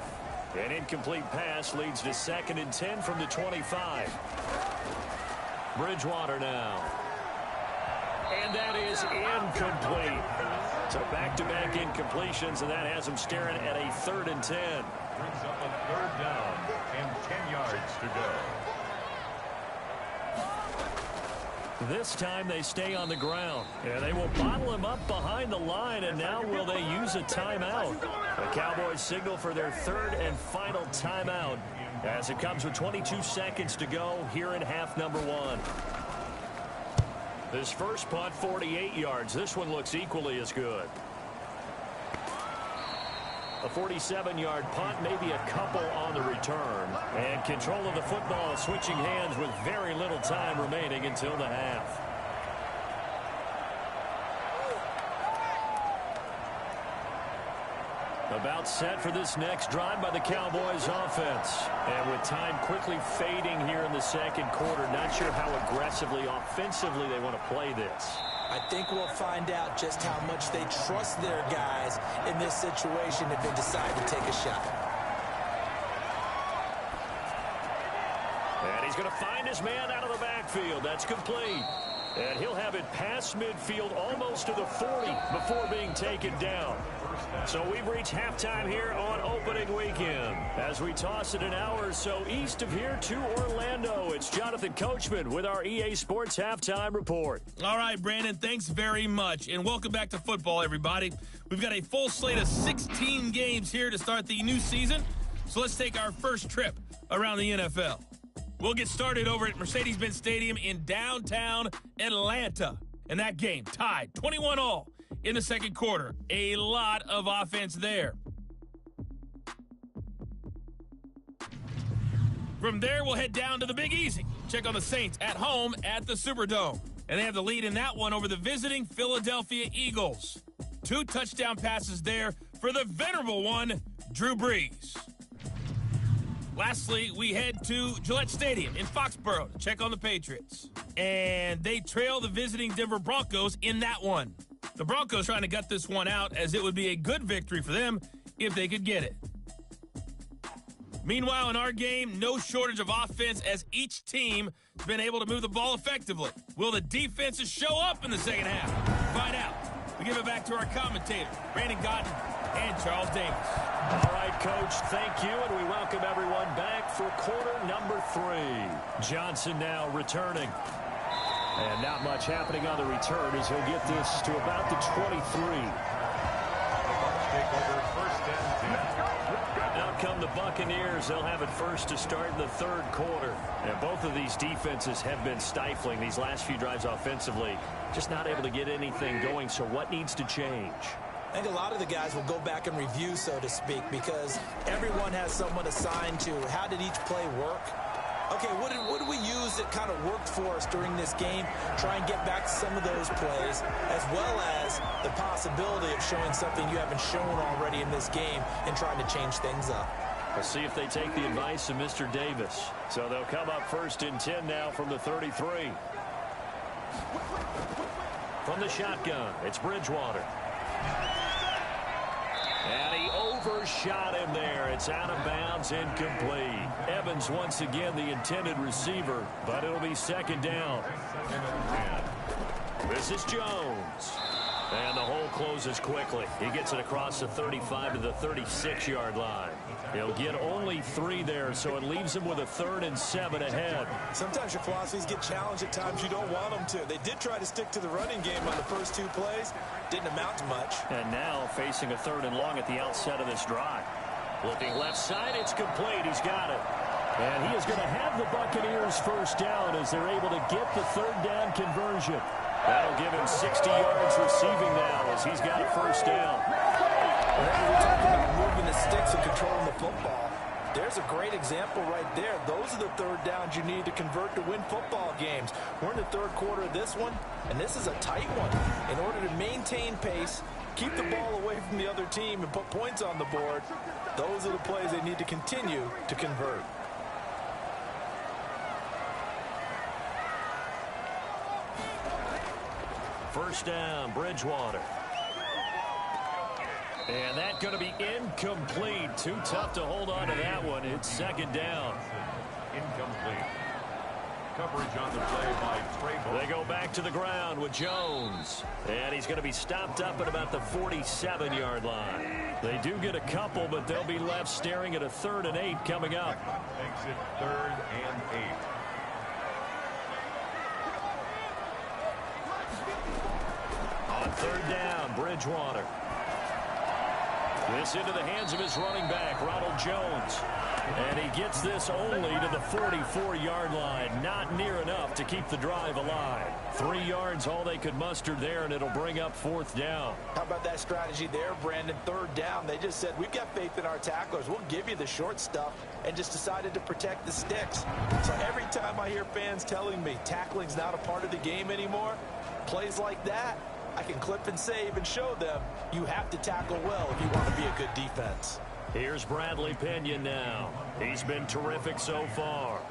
C: An incomplete pass leads to 2nd and 10 from the 25. Bridgewater now. And that is incomplete. So back-to-back incompletions, and that has them staring at a 3rd and 10.
B: Brings up a 3rd down and 10 yards to go.
C: This time they stay on the ground. And they will bottle him up behind the line, and now will they use a timeout? The Cowboys signal for their 3rd and final timeout as it comes with 22 seconds to go here in half number 1. This first punt, 48 yards. This one looks equally as good. A 47-yard punt, maybe a couple on the return. And control of the football switching hands with very little time remaining until the half. About set for this next drive by the Cowboys offense. And with time quickly fading here in the second quarter, not sure how aggressively, offensively they want to play this.
D: I think we'll find out just how much they trust their guys in this situation if they decide to take a shot.
C: he's going to find his man out of the backfield. That's complete. And he'll have it past midfield almost to the 40 before being taken down. So we've reached halftime here on opening weekend. As we toss it an hour or so east of here to Orlando, it's Jonathan Coachman with our EA Sports Halftime Report.
G: All right, Brandon, thanks very much. And welcome back to football, everybody. We've got a full slate of 16 games here to start the new season. So let's take our first trip around the NFL. We'll get started over at Mercedes-Benz Stadium in downtown Atlanta. And that game tied 21-all in the second quarter. A lot of offense there. From there, we'll head down to the Big Easy. Check on the Saints at home at the Superdome. And they have the lead in that one over the visiting Philadelphia Eagles. 2 touchdown passes there for the venerable one, Drew Brees. Lastly, we head to Gillette Stadium in Foxborough to check on the Patriots. And they trail the visiting Denver Broncos in that one. The Broncos trying to gut this one out, as it would be a good victory for them if they could get it. Meanwhile, in our game, no shortage of offense as each team has been able to move the ball effectively. Will the defenses show up in the second half? Find out. We give it back to our commentators, Brandon Godden and Charles Davis.
C: All right, Coach, thank you, and we welcome everyone back for quarter number 3. Johnson now returning. And not much happening on the return as he'll get this to about the 23.
B: Take over first and 10.
C: Out come the Buccaneers. They'll have it first to start in the third quarter. And both of these defenses have been stifling these last few drives offensively. Just not able to get anything going, so what needs to change?
D: I think a lot of the guys will go back and review, so to speak, because everyone has someone assigned to how did each play work. Okay, what did we use that kind of worked for us during this game? Try and get back to some of those plays, as well as the possibility of showing something you haven't shown already in this game and trying to change things up.
C: We'll see if they take the advice of Mr. Davis. So they'll come up first and 10 now from the 33. From the shotgun, it's Bridgewater. And he overshot him there. It's out of bounds, incomplete. Evans once again the intended receiver, but it'll be second down. This is Jones. And the hole closes quickly. He gets it across the 35 to the 36-yard line. He'll get only 3 there, so it leaves him with a 3rd and 7 ahead.
D: Sometimes your philosophies get challenged at times you don't want them to. They did try to stick to the running game on the first 2 plays. Didn't amount to much.
C: And now facing a 3rd and long at the outset of this drive. Looking left side, it's complete. He's got it. And he is going to have the Buccaneers first down as they're able to get the 3rd down conversion. That'll give him 60 yards receiving now as he's got a first down.
D: Whenever we're talking about moving the sticks and controlling the football, there's a great example right there. Those are the 3rd downs you need to convert to win football games. We're in the 3rd quarter of this one, and this is a tight one. In order to maintain pace, keep the ball away from the other team, and put points on the board, those are the plays they need to continue to convert.
C: First down, Bridgewater. And that's going to be incomplete. Too tough to hold on to that one. It's second down.
B: Incomplete. Coverage on the play by Trey.
C: They go back to the ground with Jones. And he's going to be stopped up at about the 47-yard line. They do get a couple, but they'll be left staring at a 3rd and 8 coming up.
B: Makes it 3rd and 8.
C: On 3rd down, Bridgewater. This into the hands of his running back, Ronald Jones. And he gets this only to the 44-yard line. Not near enough to keep the drive alive. 3 yards, all they could muster there, and it'll bring up 4th down.
D: How about that strategy there, Brandon? 3rd down, they just said, we've got faith in our tacklers. We'll give you the short stuff, and just decided to protect the sticks. So every time I hear fans telling me tackling's not a part of the game anymore, plays like that, I can clip and save and show them you have to tackle well if you want to be a good defense.
C: Here's Bradley Pinion now. He's been terrific so far.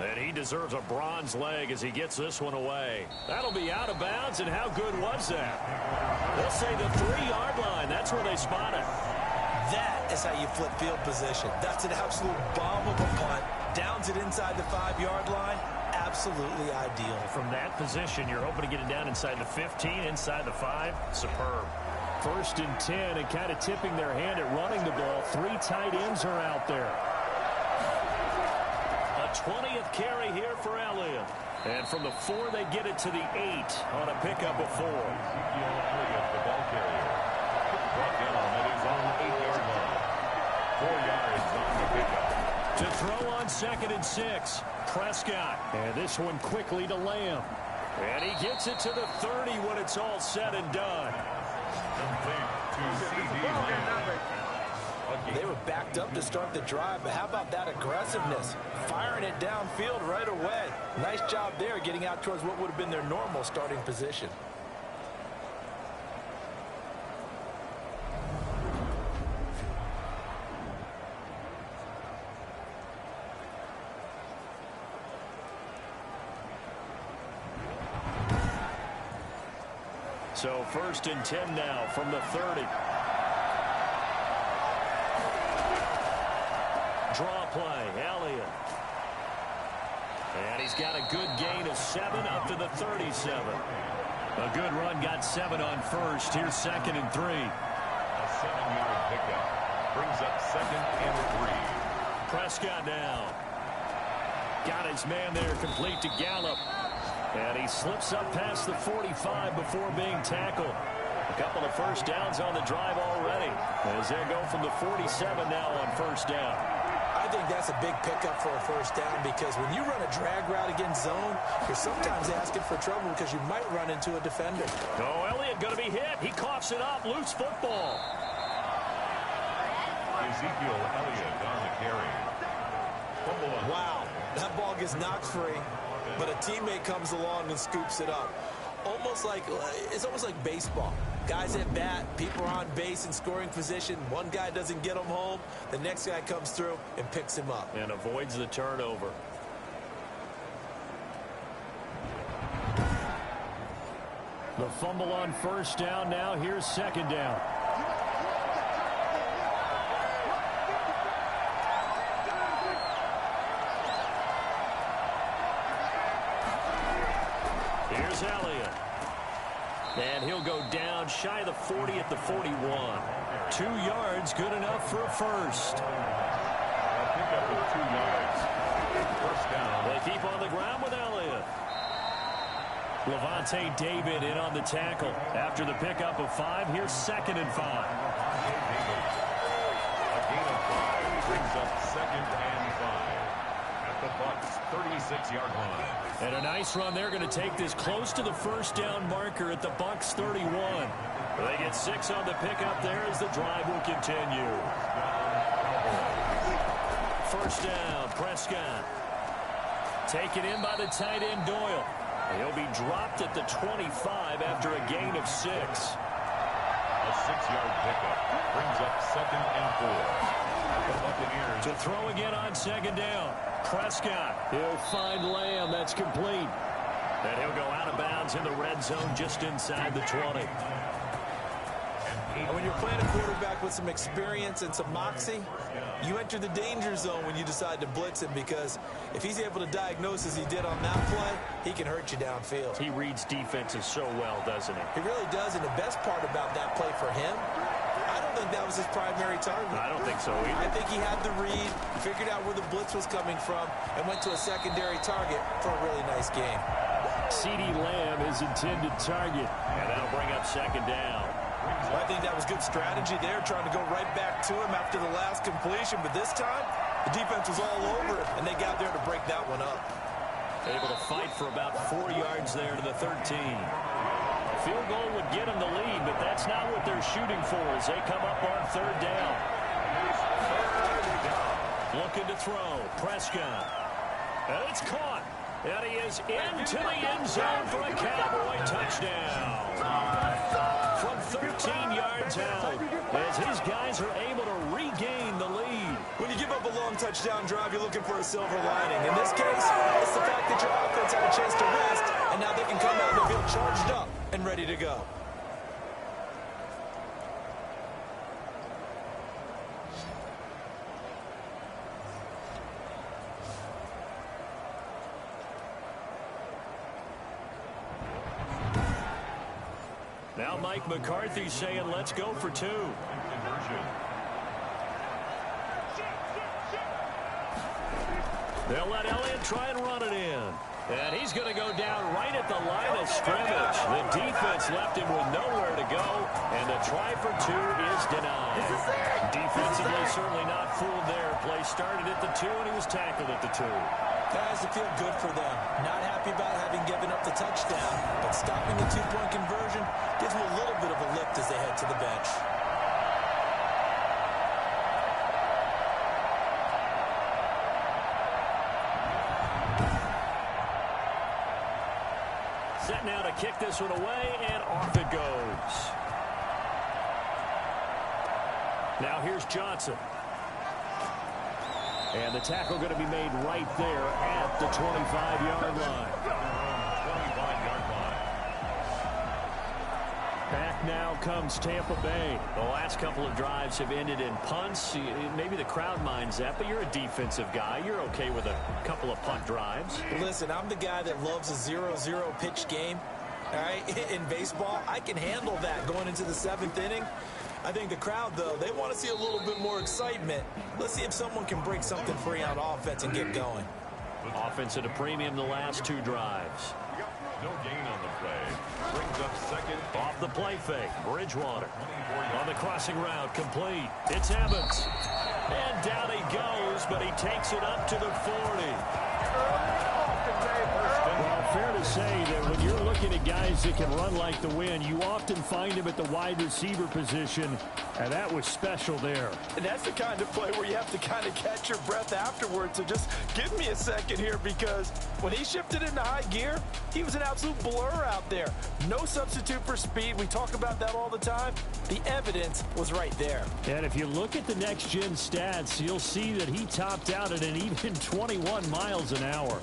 C: And he deserves a bronze leg as he gets this one away. That'll be out of bounds, and how good was that? They'll say the 3-yard line. That's where they spot it.
D: That is how you flip field position. That's an absolute bomb of a punt. Downs it inside the 5-yard line. Absolutely ideal.
C: From that position, you're hoping to get it down inside the 15, inside the 5. Superb. 1st and 10, and kind of tipping their hand at running the ball. 3 tight ends are out there. A 20th carry here for Elliott. And from the 4, they get it to the 8 on a pickup of 4.
B: Ezekiel Elliott, the ball carrier. Brought down at his own 8-yard line. 4 yards on the pickup.
C: To throw on 2nd and 6, Prescott. And this one quickly to Lamb. And he gets it to the 30 when it's all said and done.
D: They were backed up to start the drive, but how about that aggressiveness? Firing it downfield right away. Nice job there getting out towards what would have been their normal starting position.
C: So 1st and 10 now from the 30. Draw play, Elliott. And he's got a good gain of 7 up to the 37. A good run, got 7 on 1st. Here's 2nd and 3.
B: A 7-yard pickup brings up 2nd and 3.
C: Prescott now. Got his man there, complete to Gallup. And he slips up past the 45 before being tackled. A couple of 1st downs on the drive already, as they go from the 47 now on 1st down.
D: I think that's a big pickup for a 1st down, because when you run a drag route against zone, you're sometimes asking for trouble because you might run into a defender.
C: Oh, Elliott going to be hit. He coughs it up. Loose football.
B: Ezekiel Elliott on the carry.
D: Wow, that ball gets knocked free, but a teammate comes along and scoops it up. It's almost like baseball. Guys at bat, people are on base in scoring position. One guy doesn't get him home. The next guy comes through and picks him up.
C: And avoids the turnover. The fumble on 1st down now. Here's 2nd down. Here's Elliott. And he'll go down shy of the 40 at the 41. 2 yards, good enough for a 1st.
B: A pickup of 2 yards. 1st down.
C: They keep on the ground with Elliott. Levante David in on the tackle. After the pickup of 5, here's 2nd and 5.
B: A gain of 5 brings up 2nd and 5. At the Bucs' 36-yard line.
C: And a nice run. They're going to take this close to the 1st down marker at the Bucs' 31. They get 6 on the pickup there as the drive will continue. 1st down, Prescott. Taken in by the tight end, Doyle. He'll be dropped at the 25 after a gain of 6.
B: A 6-yard pickup brings up 2nd and 4. The Buccaneers
C: To throw again on 2nd down. Prescott. He'll find Lamb. That's complete. And he'll go out of bounds in the red zone just inside the 20.
D: And when you're playing a quarterback with some experience and some moxie, you enter the danger zone when you decide to blitz him, because if he's able to diagnose as he did on that play, he can hurt you downfield.
C: He reads defenses so well, doesn't he?
D: He really does, and the best part about that play for him, I don't think that was his primary target.
C: I don't think so either.
D: I think he had the read, figured out where the blitz was coming from, and went to a secondary target for a really nice game.
C: CeeDee Lamb is intended target, and that'll bring up 2nd down.
D: Well, I think that was good strategy there, trying to go right back to him after the last completion. But this time, the defense was all over it, and they got there to break that one up.
C: Able to fight for about 4 yards there to the 13. A field goal would get them the lead, but that's not what they're shooting for as they come up on 3rd down. Looking to throw. Prescott. And it's caught. And he is into the end zone for a Cowboy touchdown. From 13 yards out, as his guys are able to regain the lead.
D: When you give up a long touchdown drive, you're looking for a silver lining. In this case, it's the fact that your offense had a chance to rest, and now they can come out and feel charged up and ready to go.
C: Now Mike McCarthy saying, let's go for 2.
B: Conversion.
C: They'll let Elliott try and run it in. And he's going to go down right at the line of scrimmage. The defense left him with nowhere to go, and the try for 2 is denied. Defensively, certainly not fooled there. Play started at the 2, and he was tackled at the 2.
D: That has to feel good for them. Not happy about having given up the touchdown, but stopping the 2-point conversion gives them a little bit of a lift as they head to the bench.
C: Set now to kick this one away, and off it goes. Now here's Johnson. And the tackle going to be made right there at the 25-yard line.
B: 25-yard line.
C: Back now comes Tampa Bay. The last couple of drives have ended in punts. Maybe the crowd minds that, but you're a defensive guy. You're okay with a couple of punt drives.
D: Listen, I'm the guy that loves a 0-0 pitch game. All right, in baseball, I can handle that going into the 7th inning. I think the crowd, though, they want to see a little bit more excitement. Let's see if someone can break something free on offense and get going.
C: Offense at a premium the last 2 drives.
B: No gain on the play. Brings up second.
C: Off the play fake, Bridgewater. On the crossing route, complete. It's Evans. And down he goes, but he takes it up to the 40. Well, fair to say that when you're looking at guys that can run like the wind, you often find them at the wide receiver position, and that was special there.
D: And that's the kind of play where you have to kind of catch your breath afterwards. So just give me a second here, because when he shifted into high gear, he was an absolute blur out there. No substitute for speed. We talk about that all the time. The evidence was right there.
C: And if you look at the next-gen stats, you'll see that he topped out at an even 21 miles an hour.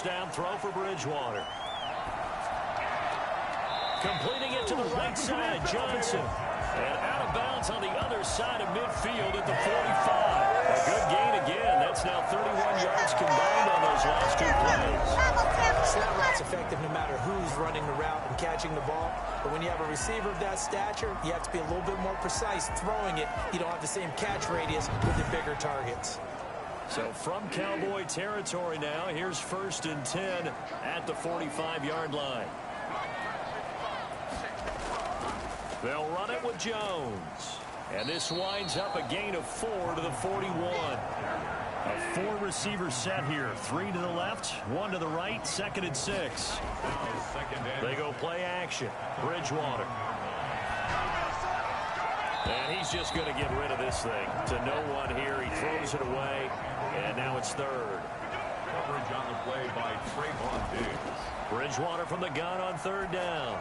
C: Down throw for Bridgewater. Completing it to the right side, Johnson. And out of bounds on the other side of midfield at the 45. A good gain again. That's now 31 yards combined on those last 2 plays.
D: Slant route's effective no matter who's running the route and catching the ball. But when you have a receiver of that stature, you have to be a little bit more precise throwing it. You don't have the same catch radius with the bigger targets.
C: So from Cowboy territory now, here's 1st and 10 at the 45-yard line. They'll run it with Jones. And this winds up a gain of 4 to the 41. A 4-receiver set here. 3 to the left, 1 to the right, 2nd and 6. They go play action. Bridgewater. And he's just going to get rid of this thing to no one here. He throws it away, and now it's 3rd.
B: Coverage on the play by Trayvon Diggs.
C: Bridgewater from the gun on 3rd down.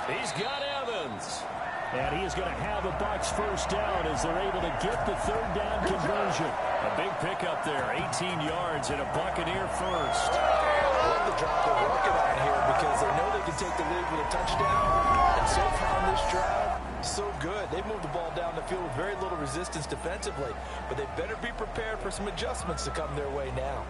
C: He's got Evans. And he is going to have a Bucs 1st down as they're able to get the 3rd down conversion. A big pickup there, 18 yards and a Buccaneer 1st.
D: Love the job they're working on here because they know they can take the lead with a touchdown. And so far on this drive, so good. They moved the ball down the field with very little resistance defensively, but they better be prepared for some adjustments to come their way now.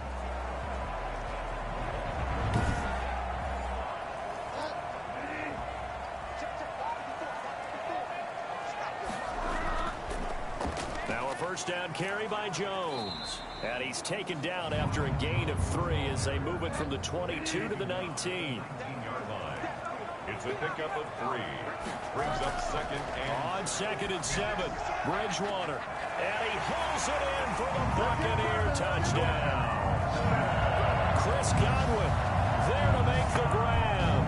C: Now a 1st down carry by Jones. And he's taken down after a gain of 3 as they move it from the 22 to the 19.
B: It's a pickup of 3. Brings up 2nd and...
C: On 2nd and 7, Bridgewater. And he hauls it in for the Buccaneer touchdown. Chris Godwin there to make the grab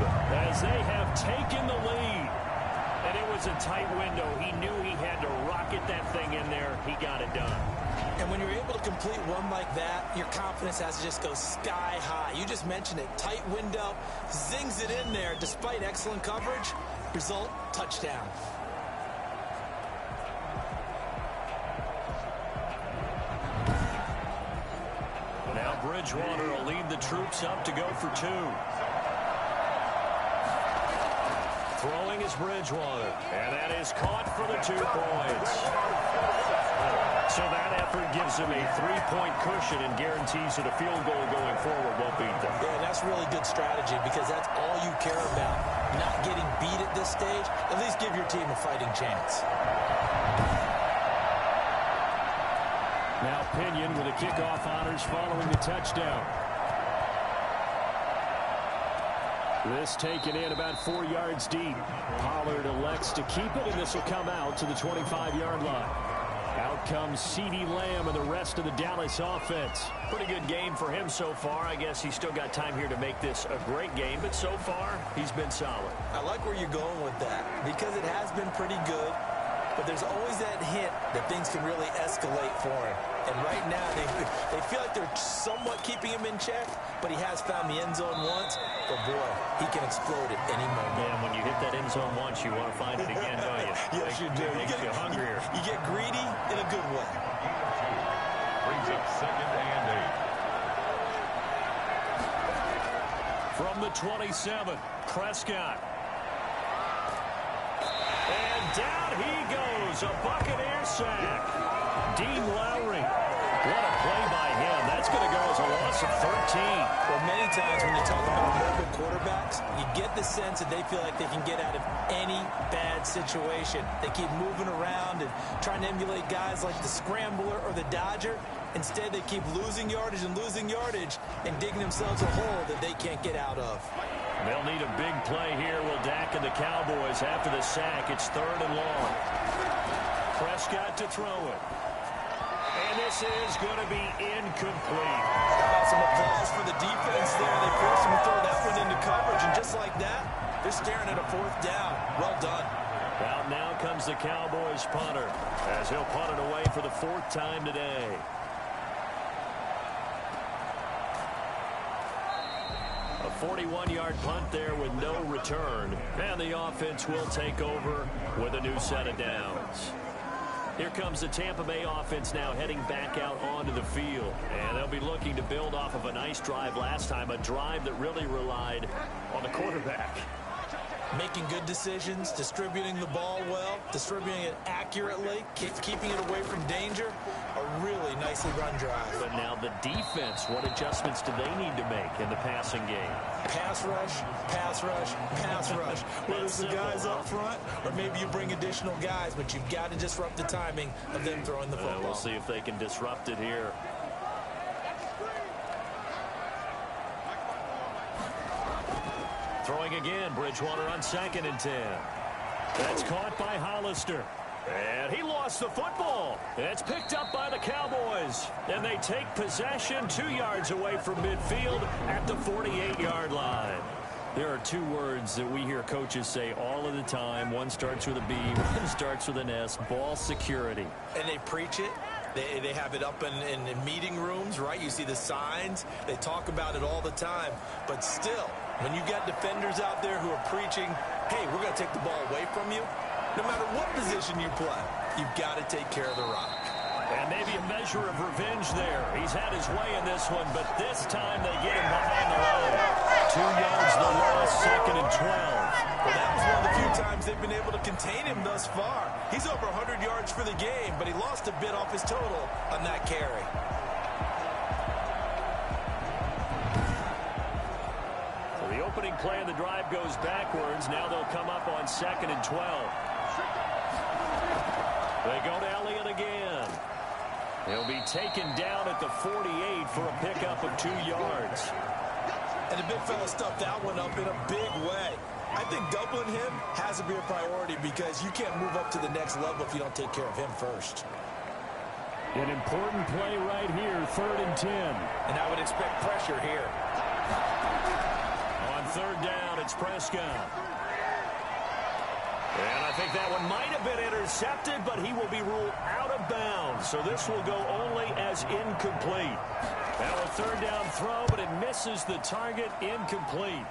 C: as they have taken the lead. And it was a tight window. He knew he had to rocket that thing in there. He got it done.
D: And when you're able to complete one like that, your confidence has to just go sky high. You just mentioned it. Tight window, zings it in there despite excellent coverage. Result, touchdown.
C: Now Bridgewater will lead the troops up to go for 2. Throwing is Bridgewater, and that is caught for the 2 points. So that effort gives them a 3-point cushion and guarantees that a field goal going forward won't beat them.
D: Yeah, and that's really good strategy because that's all you care about. Not getting beat at this stage. At least give your team a fighting chance.
C: Now Pinion with the kickoff honors following the touchdown. This taken in about 4 yards deep. Pollard elects to keep it, and this will come out to the 25-yard line. Out comes CeeDee Lamb and the rest of the Dallas offense.
H: Pretty good game for him so far. I guess he's still got time here to make this a great game, but so far, he's been solid.
D: I like where you're going with that because it has been pretty good, but there's always that hint that things can really escalate for him. And right now, they feel like they're somewhat keeping him in check, but he has found the end zone once. But, boy, he can explode at any moment.
H: And when you hit that end zone once, you want to find it again, don't you?
D: Yes, you do.
H: Makes you hungrier.
D: You get greedy in a good way.
B: Brings up 2nd and 8.
C: From the 27, Prescott. And down he goes, a Buccaneer sack. Dean Lowry. What a play by him. That's going to go as a loss of 13.
D: Well, many times when you talk about mobile quarterbacks, you get the sense that they feel like they can get out of any bad situation. They keep moving around and trying to emulate guys like the Scrambler or the Dodger. Instead, they keep losing yardage and digging themselves a hole that they can't get out of.
C: They'll need a big play here. Will Dak and the Cowboys after the sack. It's 3rd and long. Prescott to throw it. And this is going to be incomplete.
D: Some applause for the defense there. They forced him to throw that one into coverage, and just like that, they're staring at a 4th down. Well done.
C: Out now comes the Cowboys punter as he'll punt it away for the 4th time today. A 41-yard punt there with no return. And the offense will take over with a new set of downs. Here comes the Tampa Bay offense now heading back out onto the field. And they'll be looking to build off of a nice drive last time, a drive that really relied on the quarterback.
D: Making good decisions, distributing the ball well, distributing it accurately, keeping it away from danger. A really nicely run drive.
C: But now the defense, what adjustments do they need to make in the passing game?
D: Pass rush, pass rush, pass rush. Whether it's the guys up front or maybe you bring additional guys, but you've got to disrupt the timing of them throwing the football.
C: We'll see if they can disrupt it here. Throwing again, Bridgewater on 2nd and 10. That's caught by Hollister. And he lost the football. It's picked up by the Cowboys. And they take possession 2 yards away from midfield at the 48-yard line. There are 2 words that we hear coaches say all of the time. One starts with a B, one starts with an S. Ball security.
D: And they preach it. They have it up in meeting rooms, right? You see the signs. They talk about it all the time. But still, when you got defenders out there who are preaching, hey, we're going to take the ball away from you, no matter what position you play, you've got to take care of the rock.
C: And maybe a measure of revenge there. He's had his way in this one, but this time they get him behind the line. 2 yards the loss, 2nd and 12.
D: Well, that was one of the few times they've been able to contain him thus far. He's over 100 yards for the game, but he lost a bit off his total on that carry.
C: So the opening play of the drive goes backwards. Now they'll come up on 2nd and 12. They go to Elliott again. He'll be taken down at the 48 for a pickup of 2 yards.
D: And the big fella stuffed that one up in a big way. I think doubling him has to be a priority because you can't move up to the next level if you don't take care of him first.
C: An important play right here, 3rd and 10.
D: And I would expect pressure here.
C: On 3rd down, it's Prescott. And I think that one might have been intercepted, but he will be ruled out of bounds. So this will go only as incomplete. Now a 3rd down throw, but it misses the target, incomplete.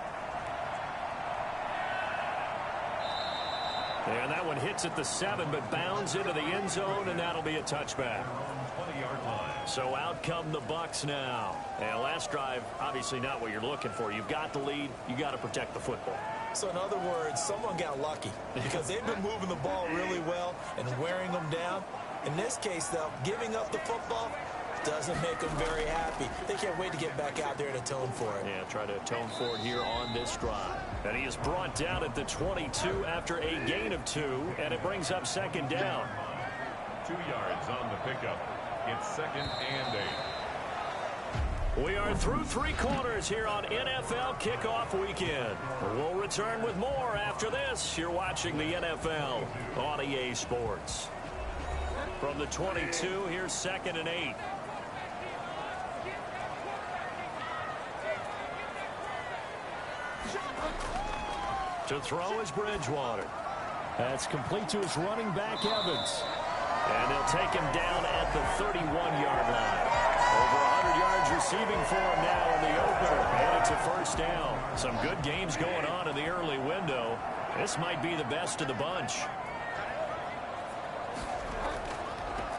C: And that one hits at the 7, but bounds into the end zone, and that'll be a touchback.
B: 20-yard line.
C: So out come the Bucs now. And last drive, obviously not what you're looking for. You've got the lead. You got to protect the football.
D: So in other words, someone got lucky because they've been moving the ball really well and wearing them down. In this case, though, giving up the football doesn't make them very happy. They can't wait to get back out there and atone for it.
H: Yeah, try to atone for it here on this drive. And he is brought down at the 22 after a gain of 2, and it brings up second down.
B: 2 yards on the pickup. It's 2nd and 8.
H: We are through 3 quarters here on NFL Kickoff Weekend. We'll return with more after this. You're watching the NFL on EA Sports. From the 22, here's 2nd and 8. To throw is Bridgewater. That's complete to his running back, Evans. And they'll take him down at the 31-yard line. Over 100 yards receiving for him now in the opener. And it's a first down. Some good games going on in the early window. This might be the best of the bunch.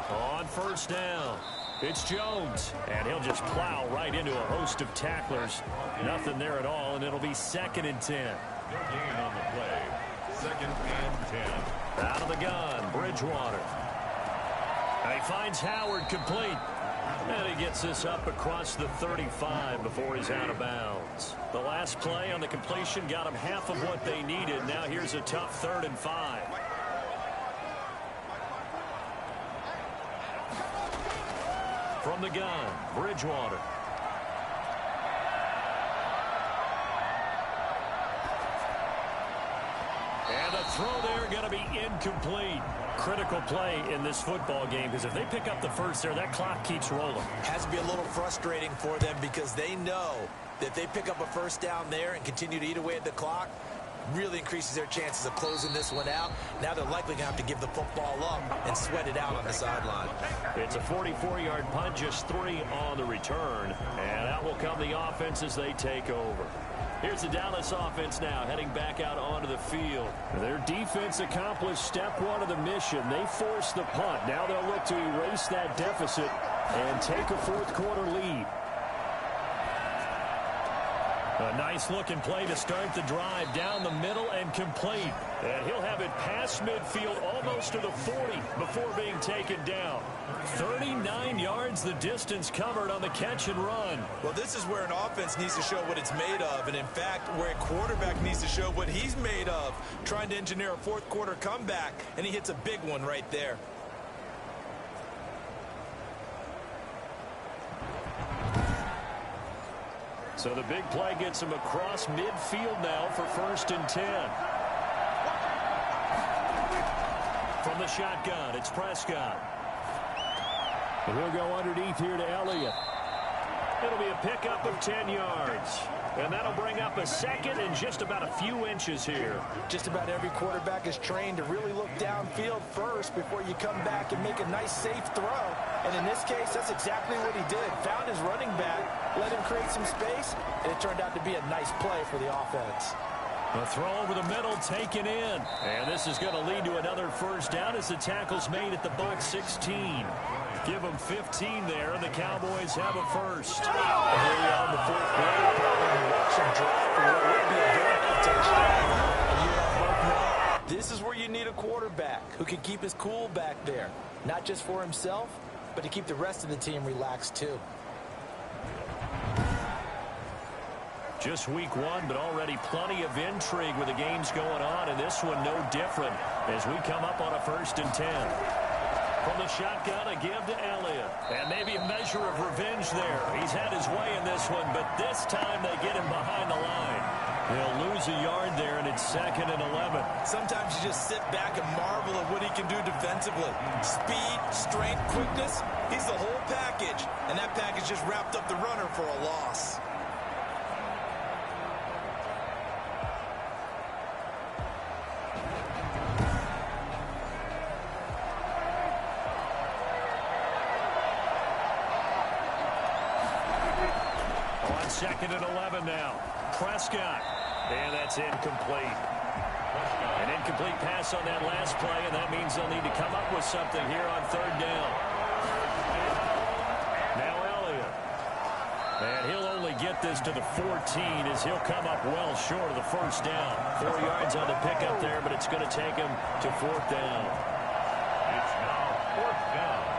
H: On first down, it's Jones. And he'll just plow right into a host of tacklers. Nothing there at all, and it'll be 2nd and 10.
B: No gain on the play. 2nd and 10.
H: Out of the gun, Bridgewater. And he finds Howard complete. And he gets this up across the 35 before he's out of bounds. The last play on the completion got him half of what they needed. Now here's a tough 3rd and 5. From the gun, Bridgewater. And the throw there going to be incomplete. Critical play in this football game, because if they pick up the first there, that clock keeps rolling.
D: Has to be a little frustrating for them because they know that if they pick up a first down there and continue to eat away at the clock, really increases their chances of closing this one out. Now they're likely going to have to give the football up and sweat it out on the sideline.
H: It's a 44-yard punt, just 3 on the return. And out will come the offense as they take over. Here's the Dallas offense now, heading back out onto the field. Their defense accomplished step 1 of the mission. They forced the punt. Now they'll look to erase that deficit and take a 4th quarter lead. A nice-looking play to start the drive down the middle and complete. And he'll have it past midfield almost to the 40 before being taken down. 39 yards the distance covered on the catch and run.
D: Well, this is where an offense needs to show what it's made of. And, in fact, where a quarterback needs to show what he's made of. Trying to engineer a 4th quarter comeback, and he hits a big one right there.
H: So the big play gets him across midfield now for 1st and 10. From the shotgun, it's Prescott. And he'll go underneath here to Elliott. It'll be a pickup of 10 yards. And that'll bring up a 2nd and just about a few inches here.
D: Just about every quarterback is trained to really look downfield first before you come back and make a nice, safe throw. And in this case, that's exactly what he did. Found his running back, let him create some space, and it turned out to be a nice play for the offense.
H: A throw over the middle taken in. And this is going to lead to another first down as the tackle's made at the Bucs 16. Give them 15 there, and the Cowboys have a first.
D: And here we are in the 4th quarter, probably watching drive for what would be a very good touchdown. And you both know, this is where you need a quarterback who can keep his cool back there. Not just for himself, but to keep the rest of the team relaxed too.
H: Just week 1, but already plenty of intrigue with the games going on, and this one no different as we come up on a 1st and 10. From the shotgun, a give to Elliott. And maybe a measure of revenge there. He's had his way in this one, but this time they get him behind the line. He'll lose a yard there, and it's 2nd and 11.
D: Sometimes you just sit back and marvel at what he can do defensively. Speed, strength, quickness, he's the whole package. And that package just wrapped up the runner for a loss.
H: On 2nd and 11 now. Prescott. And that's incomplete. An incomplete pass on that last play, and that means they'll need to come up with something here on 3rd down. Now Elliott. And he'll only get this to the 14 as he'll come up well short of the first down. 4 yards on the pickup there, but it's going to take him to 4th down.
B: It's now 4th down.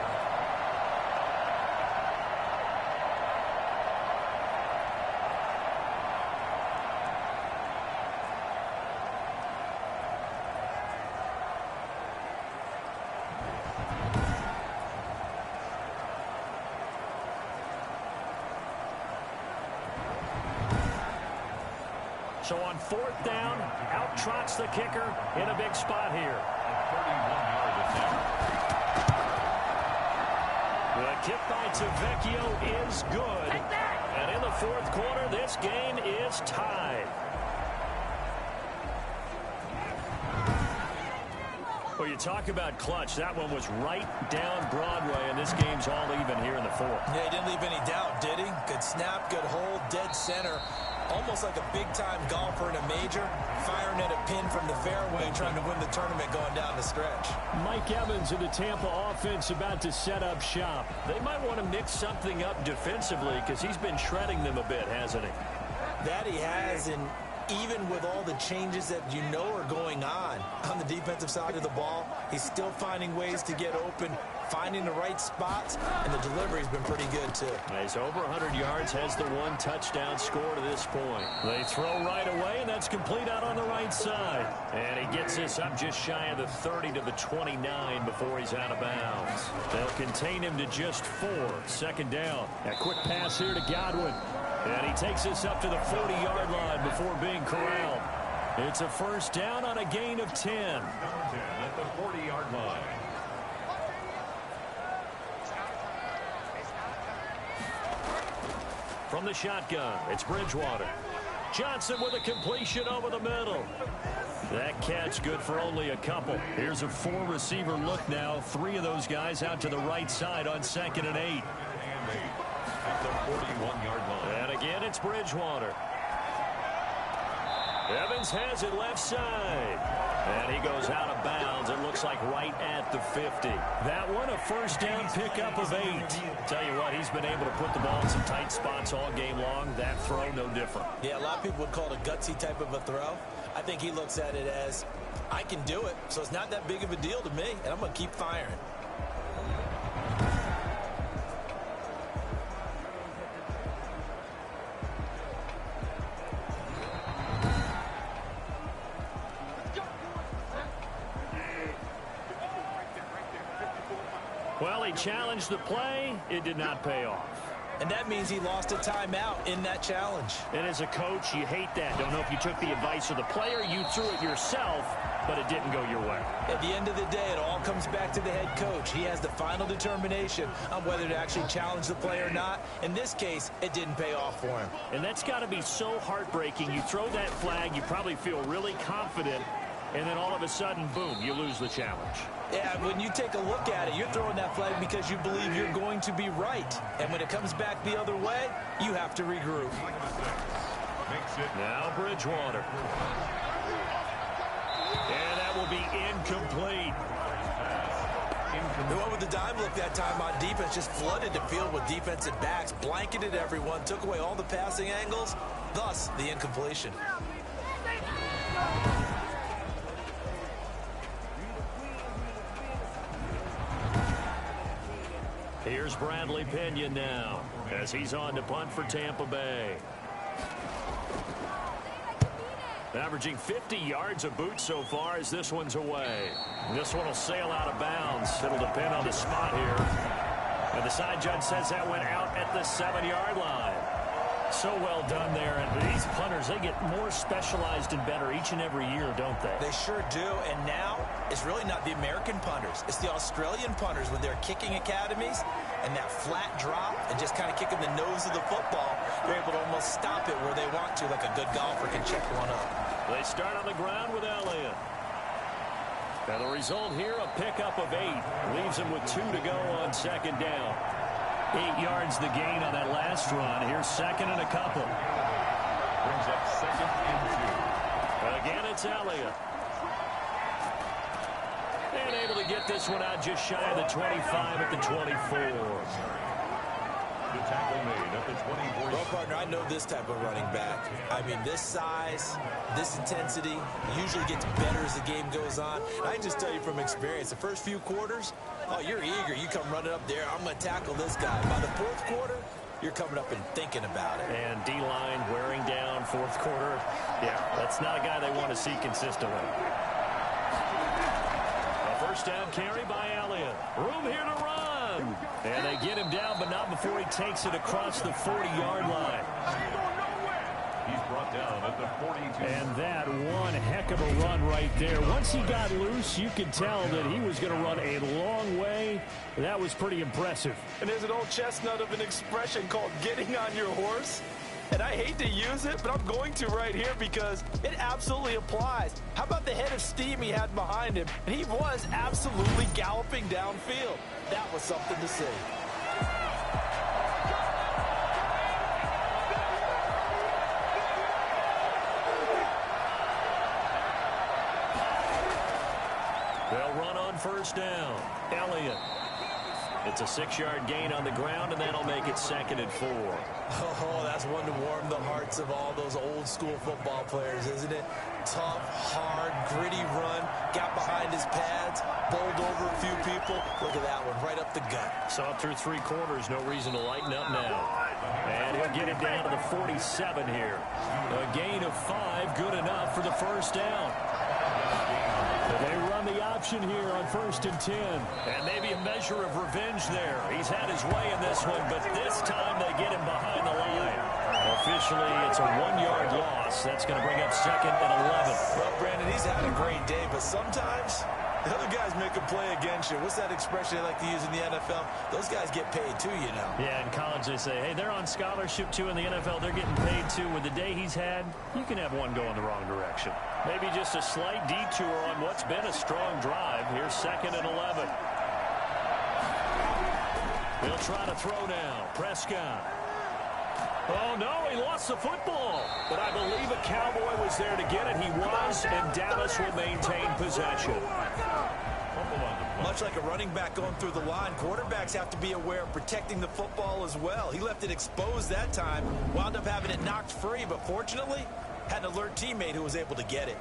C: So on 4th down, out trots the kicker in a big spot here.
B: A 31-yard attempt.
C: The kick by Tavecchio is good. And in the 4th quarter, this game is tied. Well, you talk about clutch. That one was right down Broadway, and this game's all even here in the 4th.
D: Yeah, he didn't leave any doubt, did he? Good snap, good hold, dead center. Almost like a big-time golfer in a major, firing at a pin from the fairway, trying to win the tournament going down the stretch.
C: Mike Evans and the Tampa offense about to set up shop. They might want to mix something up defensively because he's been shredding them a bit, hasn't he?
D: That he has, and even with all the changes that you know are going on the defensive side of the ball, he's still finding ways to get open, finding the right spots, and the delivery's been pretty good, too.
C: He's over 100 yards, has the 1 touchdown score to this point. They throw right away, and that's complete out on the right side. And he gets this up just shy of the 30 to the 29 before he's out of bounds. They'll contain him to just 4. 2nd down. A quick pass here to Godwin. And he takes this up to the 40-yard line before being corralled. It's a 1st down on a gain of 10.
B: At the 40-yard line.
C: From the shotgun, it's Bridgewater. Johnson with a completion over the middle. That catch good for only a couple. Here's a 4-receiver look now. 3 of those guys out to the right side on 2nd and 8.
B: At the 41-yard line.
C: And again, it's Bridgewater. Evans has it left side. And he goes out of bounds. It looks like right at the 50. That one, a 1st down pickup of 8. Tell you what, he's been able to put the ball in some tight spots all game long. That throw, no different.
D: Yeah, a lot of people would call it a gutsy type of a throw. I think he looks at it as, I can do it, so it's not that big of a deal to me, and I'm going to keep firing.
C: Well, he challenged the play. It did not pay off.
D: And that means he lost a timeout in that challenge.
C: And as a coach, you hate that. Don't know if you took the advice of the player, you threw it yourself, but it didn't go your way.
D: At the end of the day, it all comes back to the head coach. He has the final determination on whether to actually challenge the play or not. In this case, it didn't pay off for him.
C: And that's got to be so heartbreaking. You throw that flag, you probably feel really confident, and then all of a sudden, boom, you lose the challenge.
D: Yeah, when you take a look at it, you're throwing that flag because you believe you're going to be right. And when it comes back the other way, you have to regroup.
C: Now Bridgewater. And that will be incomplete.
D: The one with the dime look that time on defense just flooded the field with defensive backs, blanketed everyone, took away all the passing angles, thus the incompletion.
C: Here's Bradley Pinion now as he's on to punt for Tampa Bay. Averaging 50 yards a boot so far as this one's away. This one will sail out of bounds. It'll depend on the spot here. And the side judge says that went out at the 7-yard line. So well done there. And these punters, they get more specialized and better each and every year, don't they?
D: They sure do. And now it's really not the American punters. It's the Australian punters with their kicking academies and that flat drop and just kind of kicking the nose of the football. They're able to almost stop it where they want to, like a good golfer can check one up.
C: They start on the ground with Elliott. And the result here, a pickup of 8. Leaves him with 2 to go on 2nd down. 8 yards the gain on that last run. Here's 2nd and a couple.
B: Brings up 2nd and 2.
C: Again, it's Elliott. And able to get this one out just shy of the 25 at the 24.
B: The tackle made at the 24.
D: Well, partner, I know this type of running back. I mean, this size, this intensity usually gets better as the game goes on. And I can just tell you from experience, the first few quarters, oh, you're eager. You come running up there, I'm going to tackle this guy. By the fourth quarter, you're coming up and thinking about it.
H: And D-line wearing down fourth quarter. Yeah, that's not a guy they want to see consistently. A first down carry by Elliott. Room here to run. And they get him down, but not before he takes it across the 40-yard line.
B: He's brought down at the 42.
C: And that one heck of a run right there. Once he got loose, you could tell that he was going to run a long way. That was pretty impressive.
D: And there's an old chestnut of an expression called getting on your horse. And I hate to use it, but I'm going to right here because it absolutely applies. How about the head of steam he had behind him? And he was absolutely galloping downfield. That was something to see.
H: They'll run on first down. Elliott. It's a 6-yard gain on the ground, and that'll make it 2nd and 4.
D: Oh, that's one to warm the hearts of all those old-school football players, isn't it? Tough, hard, gritty run, got behind his pads, bowled over a few people. Look at that one, right up the gut.
H: Saw through 3 quarters, no reason to lighten up now. And he'll get it down to the 47 here. A gain of 5, good enough for the first down.
C: They run the option here on 1st and 10.
H: And maybe a measure of revenge there. He's had his way in this one, but this time they get him behind the line. Officially, it's a 1-yard loss. That's going to bring up 2nd and 11.
D: Well, Brandon, he's had a great day, but sometimes the other guys make a play against you. What's that expression they like to use in the NFL? Those guys get paid too, you know.
H: Yeah, in college they say, hey, they're on scholarship too. In the NFL, they're getting paid too. With the day he's had, you can have one go in the wrong direction. Maybe just a slight detour on what's been a strong drive. Here's 2nd and 11. He'll try to throw now. Prescott. Oh, no, he lost the football. But I believe a Cowboy was there to get it. He was, and Dallas will maintain possession.
D: Much like a running back going through the line, quarterbacks have to be aware of protecting the football as well. He left it exposed that time, wound up having it knocked free, but fortunately, had an alert teammate who was able to get it.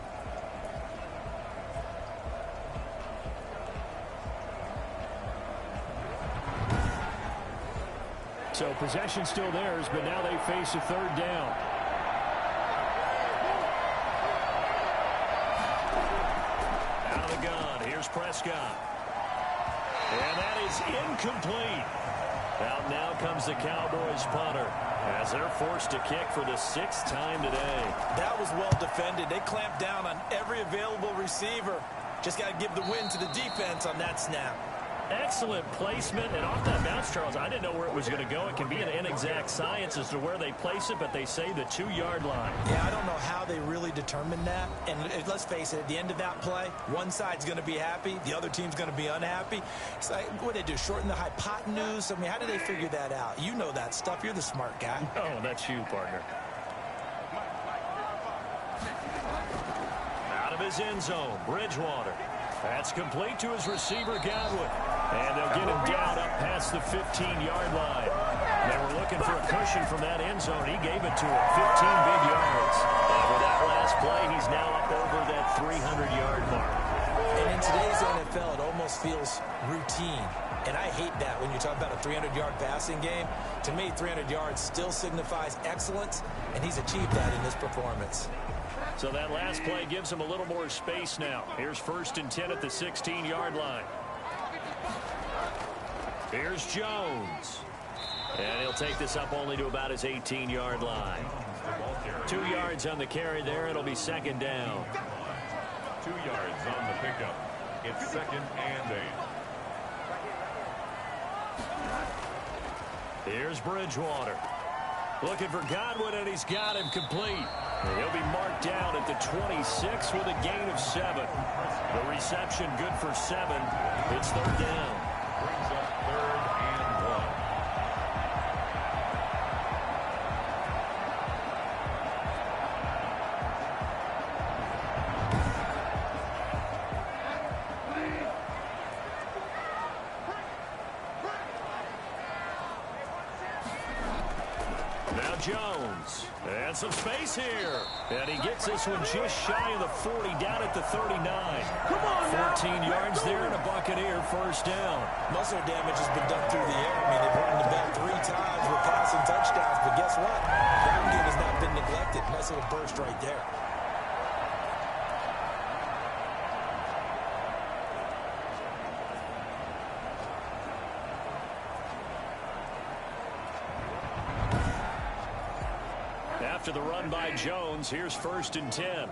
C: So possession still theirs, but now they face a 3rd down.
H: Out of the gun, here's Prescott. And that is incomplete. Out now comes the Cowboys punter as they're forced to kick for the 6th time today.
D: That was well defended. They clamped down on every available receiver. Just got to give the win to the defense on that snap.
H: Excellent placement, and off that bounce, Charles, I didn't know where it was going to go. It can be an inexact science as to where they place it, but they say the 2-yard line.
D: Yeah, I don't know how they really determined that. And let's face it, at the end of that play, one side's going to be happy, the other team's going to be unhappy. It's like, what did they do, shorten the hypotenuse? I mean, how did they figure that out? You know that stuff. You're the smart guy.
H: Oh, that's you, partner. Out of his end zone, Bridgewater. That's complete to his receiver, Godwin. And they'll get him down up past the 15-yard line. They were looking for a cushion from that end zone. He gave it to him, 15 big yards. And with that last play, he's now up over that 300-yard mark.
D: And in today's NFL, it almost feels routine. And I hate that when you talk about a 300-yard passing game. To me, 300 yards still signifies excellence, and he's achieved that in this performance.
H: So that last play gives him a little more space now. Here's 1st and 10 at the 16-yard line. Here's Jones. And he'll take this up only to about his 18-yard line. 2 yards on the carry there. It'll be 2nd down.
B: 2 yards on the pickup. It's 2nd and 8.
H: Here's Bridgewater. Looking for Godwin, and he's got him complete. And he'll be marked down at the 26 with a gain of 7. The reception good for 7. It's 3rd down.
B: Brings up 3rd and 1.
H: Jones. And some space here. And he gets this one just shy of the 40, down at the 39. 14 yards there and a Buccaneer first down.
D: Most of their damage has been done through the air. I mean, they've run the ball 3 times with passing touchdowns, but guess what? Ground game has not been neglected. Nice little burst right there.
H: After the run by Jones, here's 1st and 10.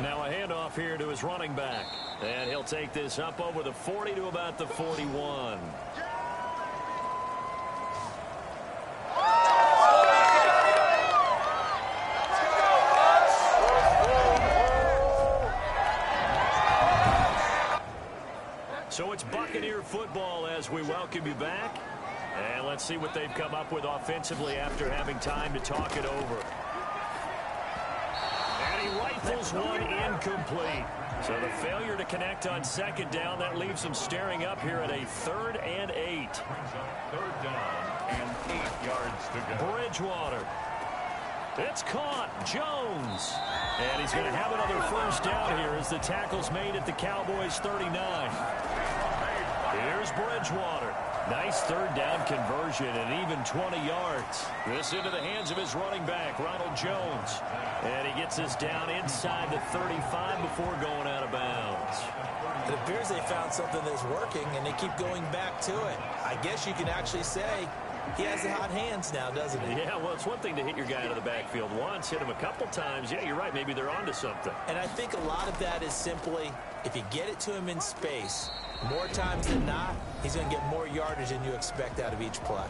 H: Now a handoff here to his running back. And he'll take this up over the 40 to about the 41. So it's Buccaneer football as we welcome you back. And let's see what they've come up with offensively after having time to talk it over. And he rifles one incomplete. So the failure to connect on 2nd down, that leaves him staring up here at a 3rd and 8.
B: 3rd down and 8 yards to go.
H: Bridgewater. It's caught. Jones. And he's going to have another first down here as the tackle's made at the Cowboys' 39. Here's Bridgewater. Nice 3rd down conversion and even 20 yards. This into the hands of his running back, Ronald Jones. And he gets this down inside the 35 before going out of bounds.
D: It appears they found something that's working, and they keep going back to it. I guess you can actually say he has the hot hands now, doesn't he?
H: Yeah, well, it's one thing to hit your guy out of the backfield once, hit him a couple times. Yeah, you're right. Maybe they're onto something.
D: And I think a lot of that is simply if you get it to him in space, more times than not, he's going to get more yardage than you expect out of each play.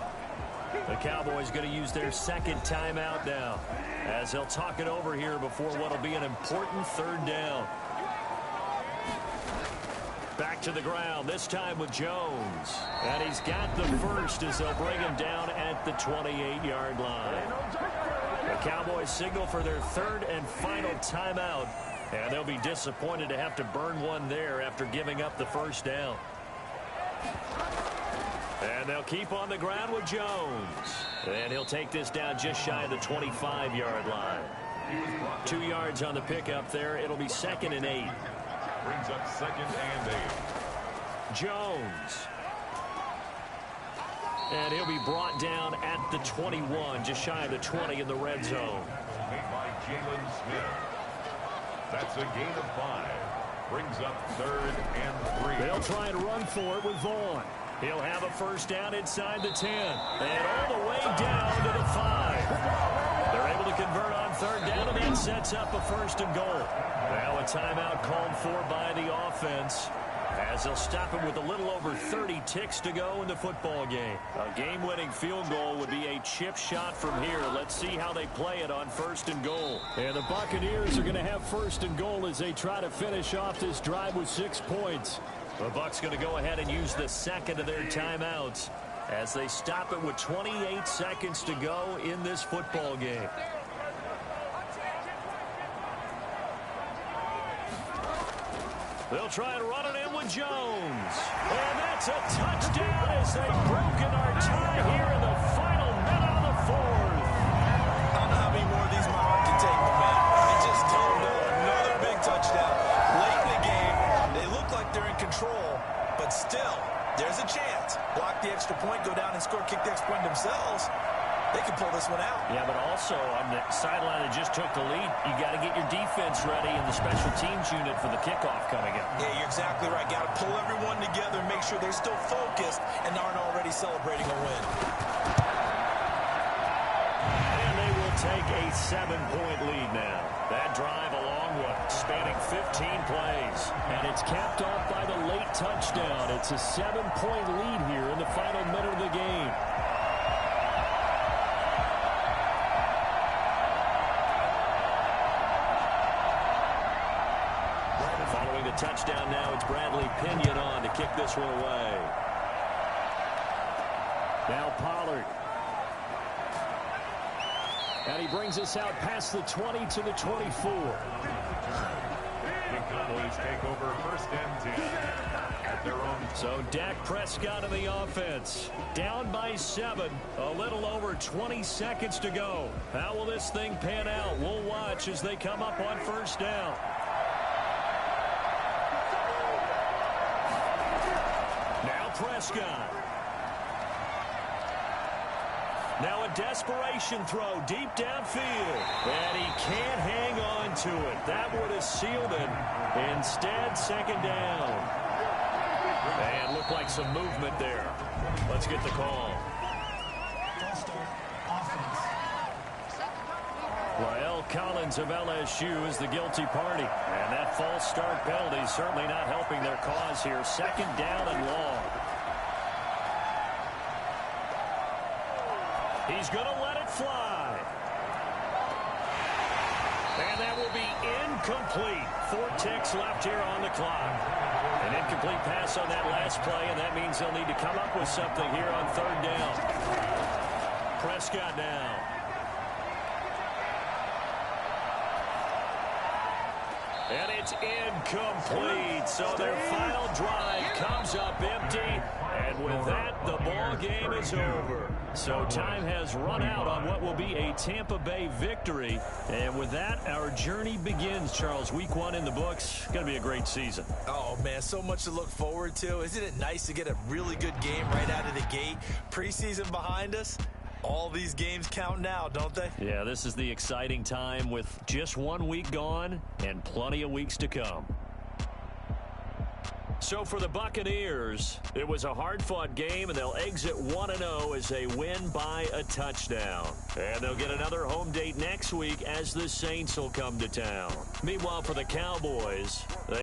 H: The Cowboys going to use their 2nd timeout now as they'll talk it over here before what will be an important 3rd down. Back to the ground, this time with Jones. And he's got the first as they'll bring him down at the 28-yard line. The Cowboys signal for their 3rd and final timeout. And they'll be disappointed to have to burn one there after giving up the first down. And they'll keep on the ground with Jones. And he'll take this down just shy of the 25-yard line. 2 yards on the pickup there. It'll be 2nd and 8.
B: Brings up 2nd and 8.
H: Jones. And he'll be brought down at the 21, just shy of the 20 in the red zone.
B: Made by Jalen Smith. That's a gain of 5. Brings up 3rd and 3.
H: They'll try and run for it with Vaughn. He'll have a first down inside the 10. And all the way down to the 5. They're able to convert on 3rd down, and that sets up a 1st and goal. Now a timeout called for by the offense as they'll stop him with a little over 30 ticks to go in the football game. A game-winning field goal would be a chip shot from here. Let's see how they play it on 1st and goal.
C: And the Buccaneers are going to have 1st and goal as they try to finish off this drive with 6 points.
H: The Bucs going to go ahead and use the 2nd of their timeouts as they stop it with 28 seconds to go in this football game. They'll try and run it in with Jones. And that's a touchdown as they've broken our tie here in the final minute of the 4th.
D: I don't know how many more of these my heart can take, my man. I just don't know. Another big touchdown. Late in the game, they look like they're in control, but still, there's a chance. Block the extra point, go down and score, kick the extra point themselves. They can pull this one out.
H: Yeah, but also on the sideline that just took the lead, you got to get your defense ready in the special teams unit for the kickoff coming up.
D: Yeah, you're exactly right. Got to pull everyone together and make sure they're still focused and aren't already celebrating a win.
H: And they will take a 7-point lead now. That drive a long one, spanning 15 plays.
C: And it's capped off by the late touchdown. It's a 7-point lead here in the final minute of the game.
H: Following the touchdown now, it's Bradley Pinion on to kick this one away.
C: Now Pollard. And he brings us out past the 20 to the 24.
B: The Cowboys take over 1st and 10 at their own.
H: So Dak Prescott in the offense. Down by 7. A little over 20 seconds to go. How will this thing pan out? We'll watch as they come up on 1st down. Now Prescott. Now a desperation throw deep downfield. And he can't hang on to it. That would have sealed it. Instead, 2nd down. And looked like some movement there. Let's get the call.
F: False start. Offense.
H: Rael Collins of LSU is the guilty party. And that false start penalty is certainly not helping their cause here. 2nd down and long. He's going to let it fly. And that will be incomplete. 4 ticks left here on the clock. An incomplete pass on that last play, and that means they'll need to come up with something here on 3rd down. Prescott now. And it's incomplete. So their final drive comes up empty. And with that, the ball game is over. So time has run out on what will be a Tampa Bay victory. And with that, our journey begins, Charles. Week 1 in the books. Going to be a great season.
D: Oh, man, so much to look forward to. Isn't it nice to get a really good game right out of the gate? Preseason behind us. All these games count now, don't they?
H: Yeah, this is the exciting time with just 1 week gone and plenty of weeks to come. So for the Buccaneers, it was a hard-fought game, and they'll exit 1-0 as they win by a touchdown. And they'll get another home date next week as the Saints will come to town. Meanwhile, for the Cowboys,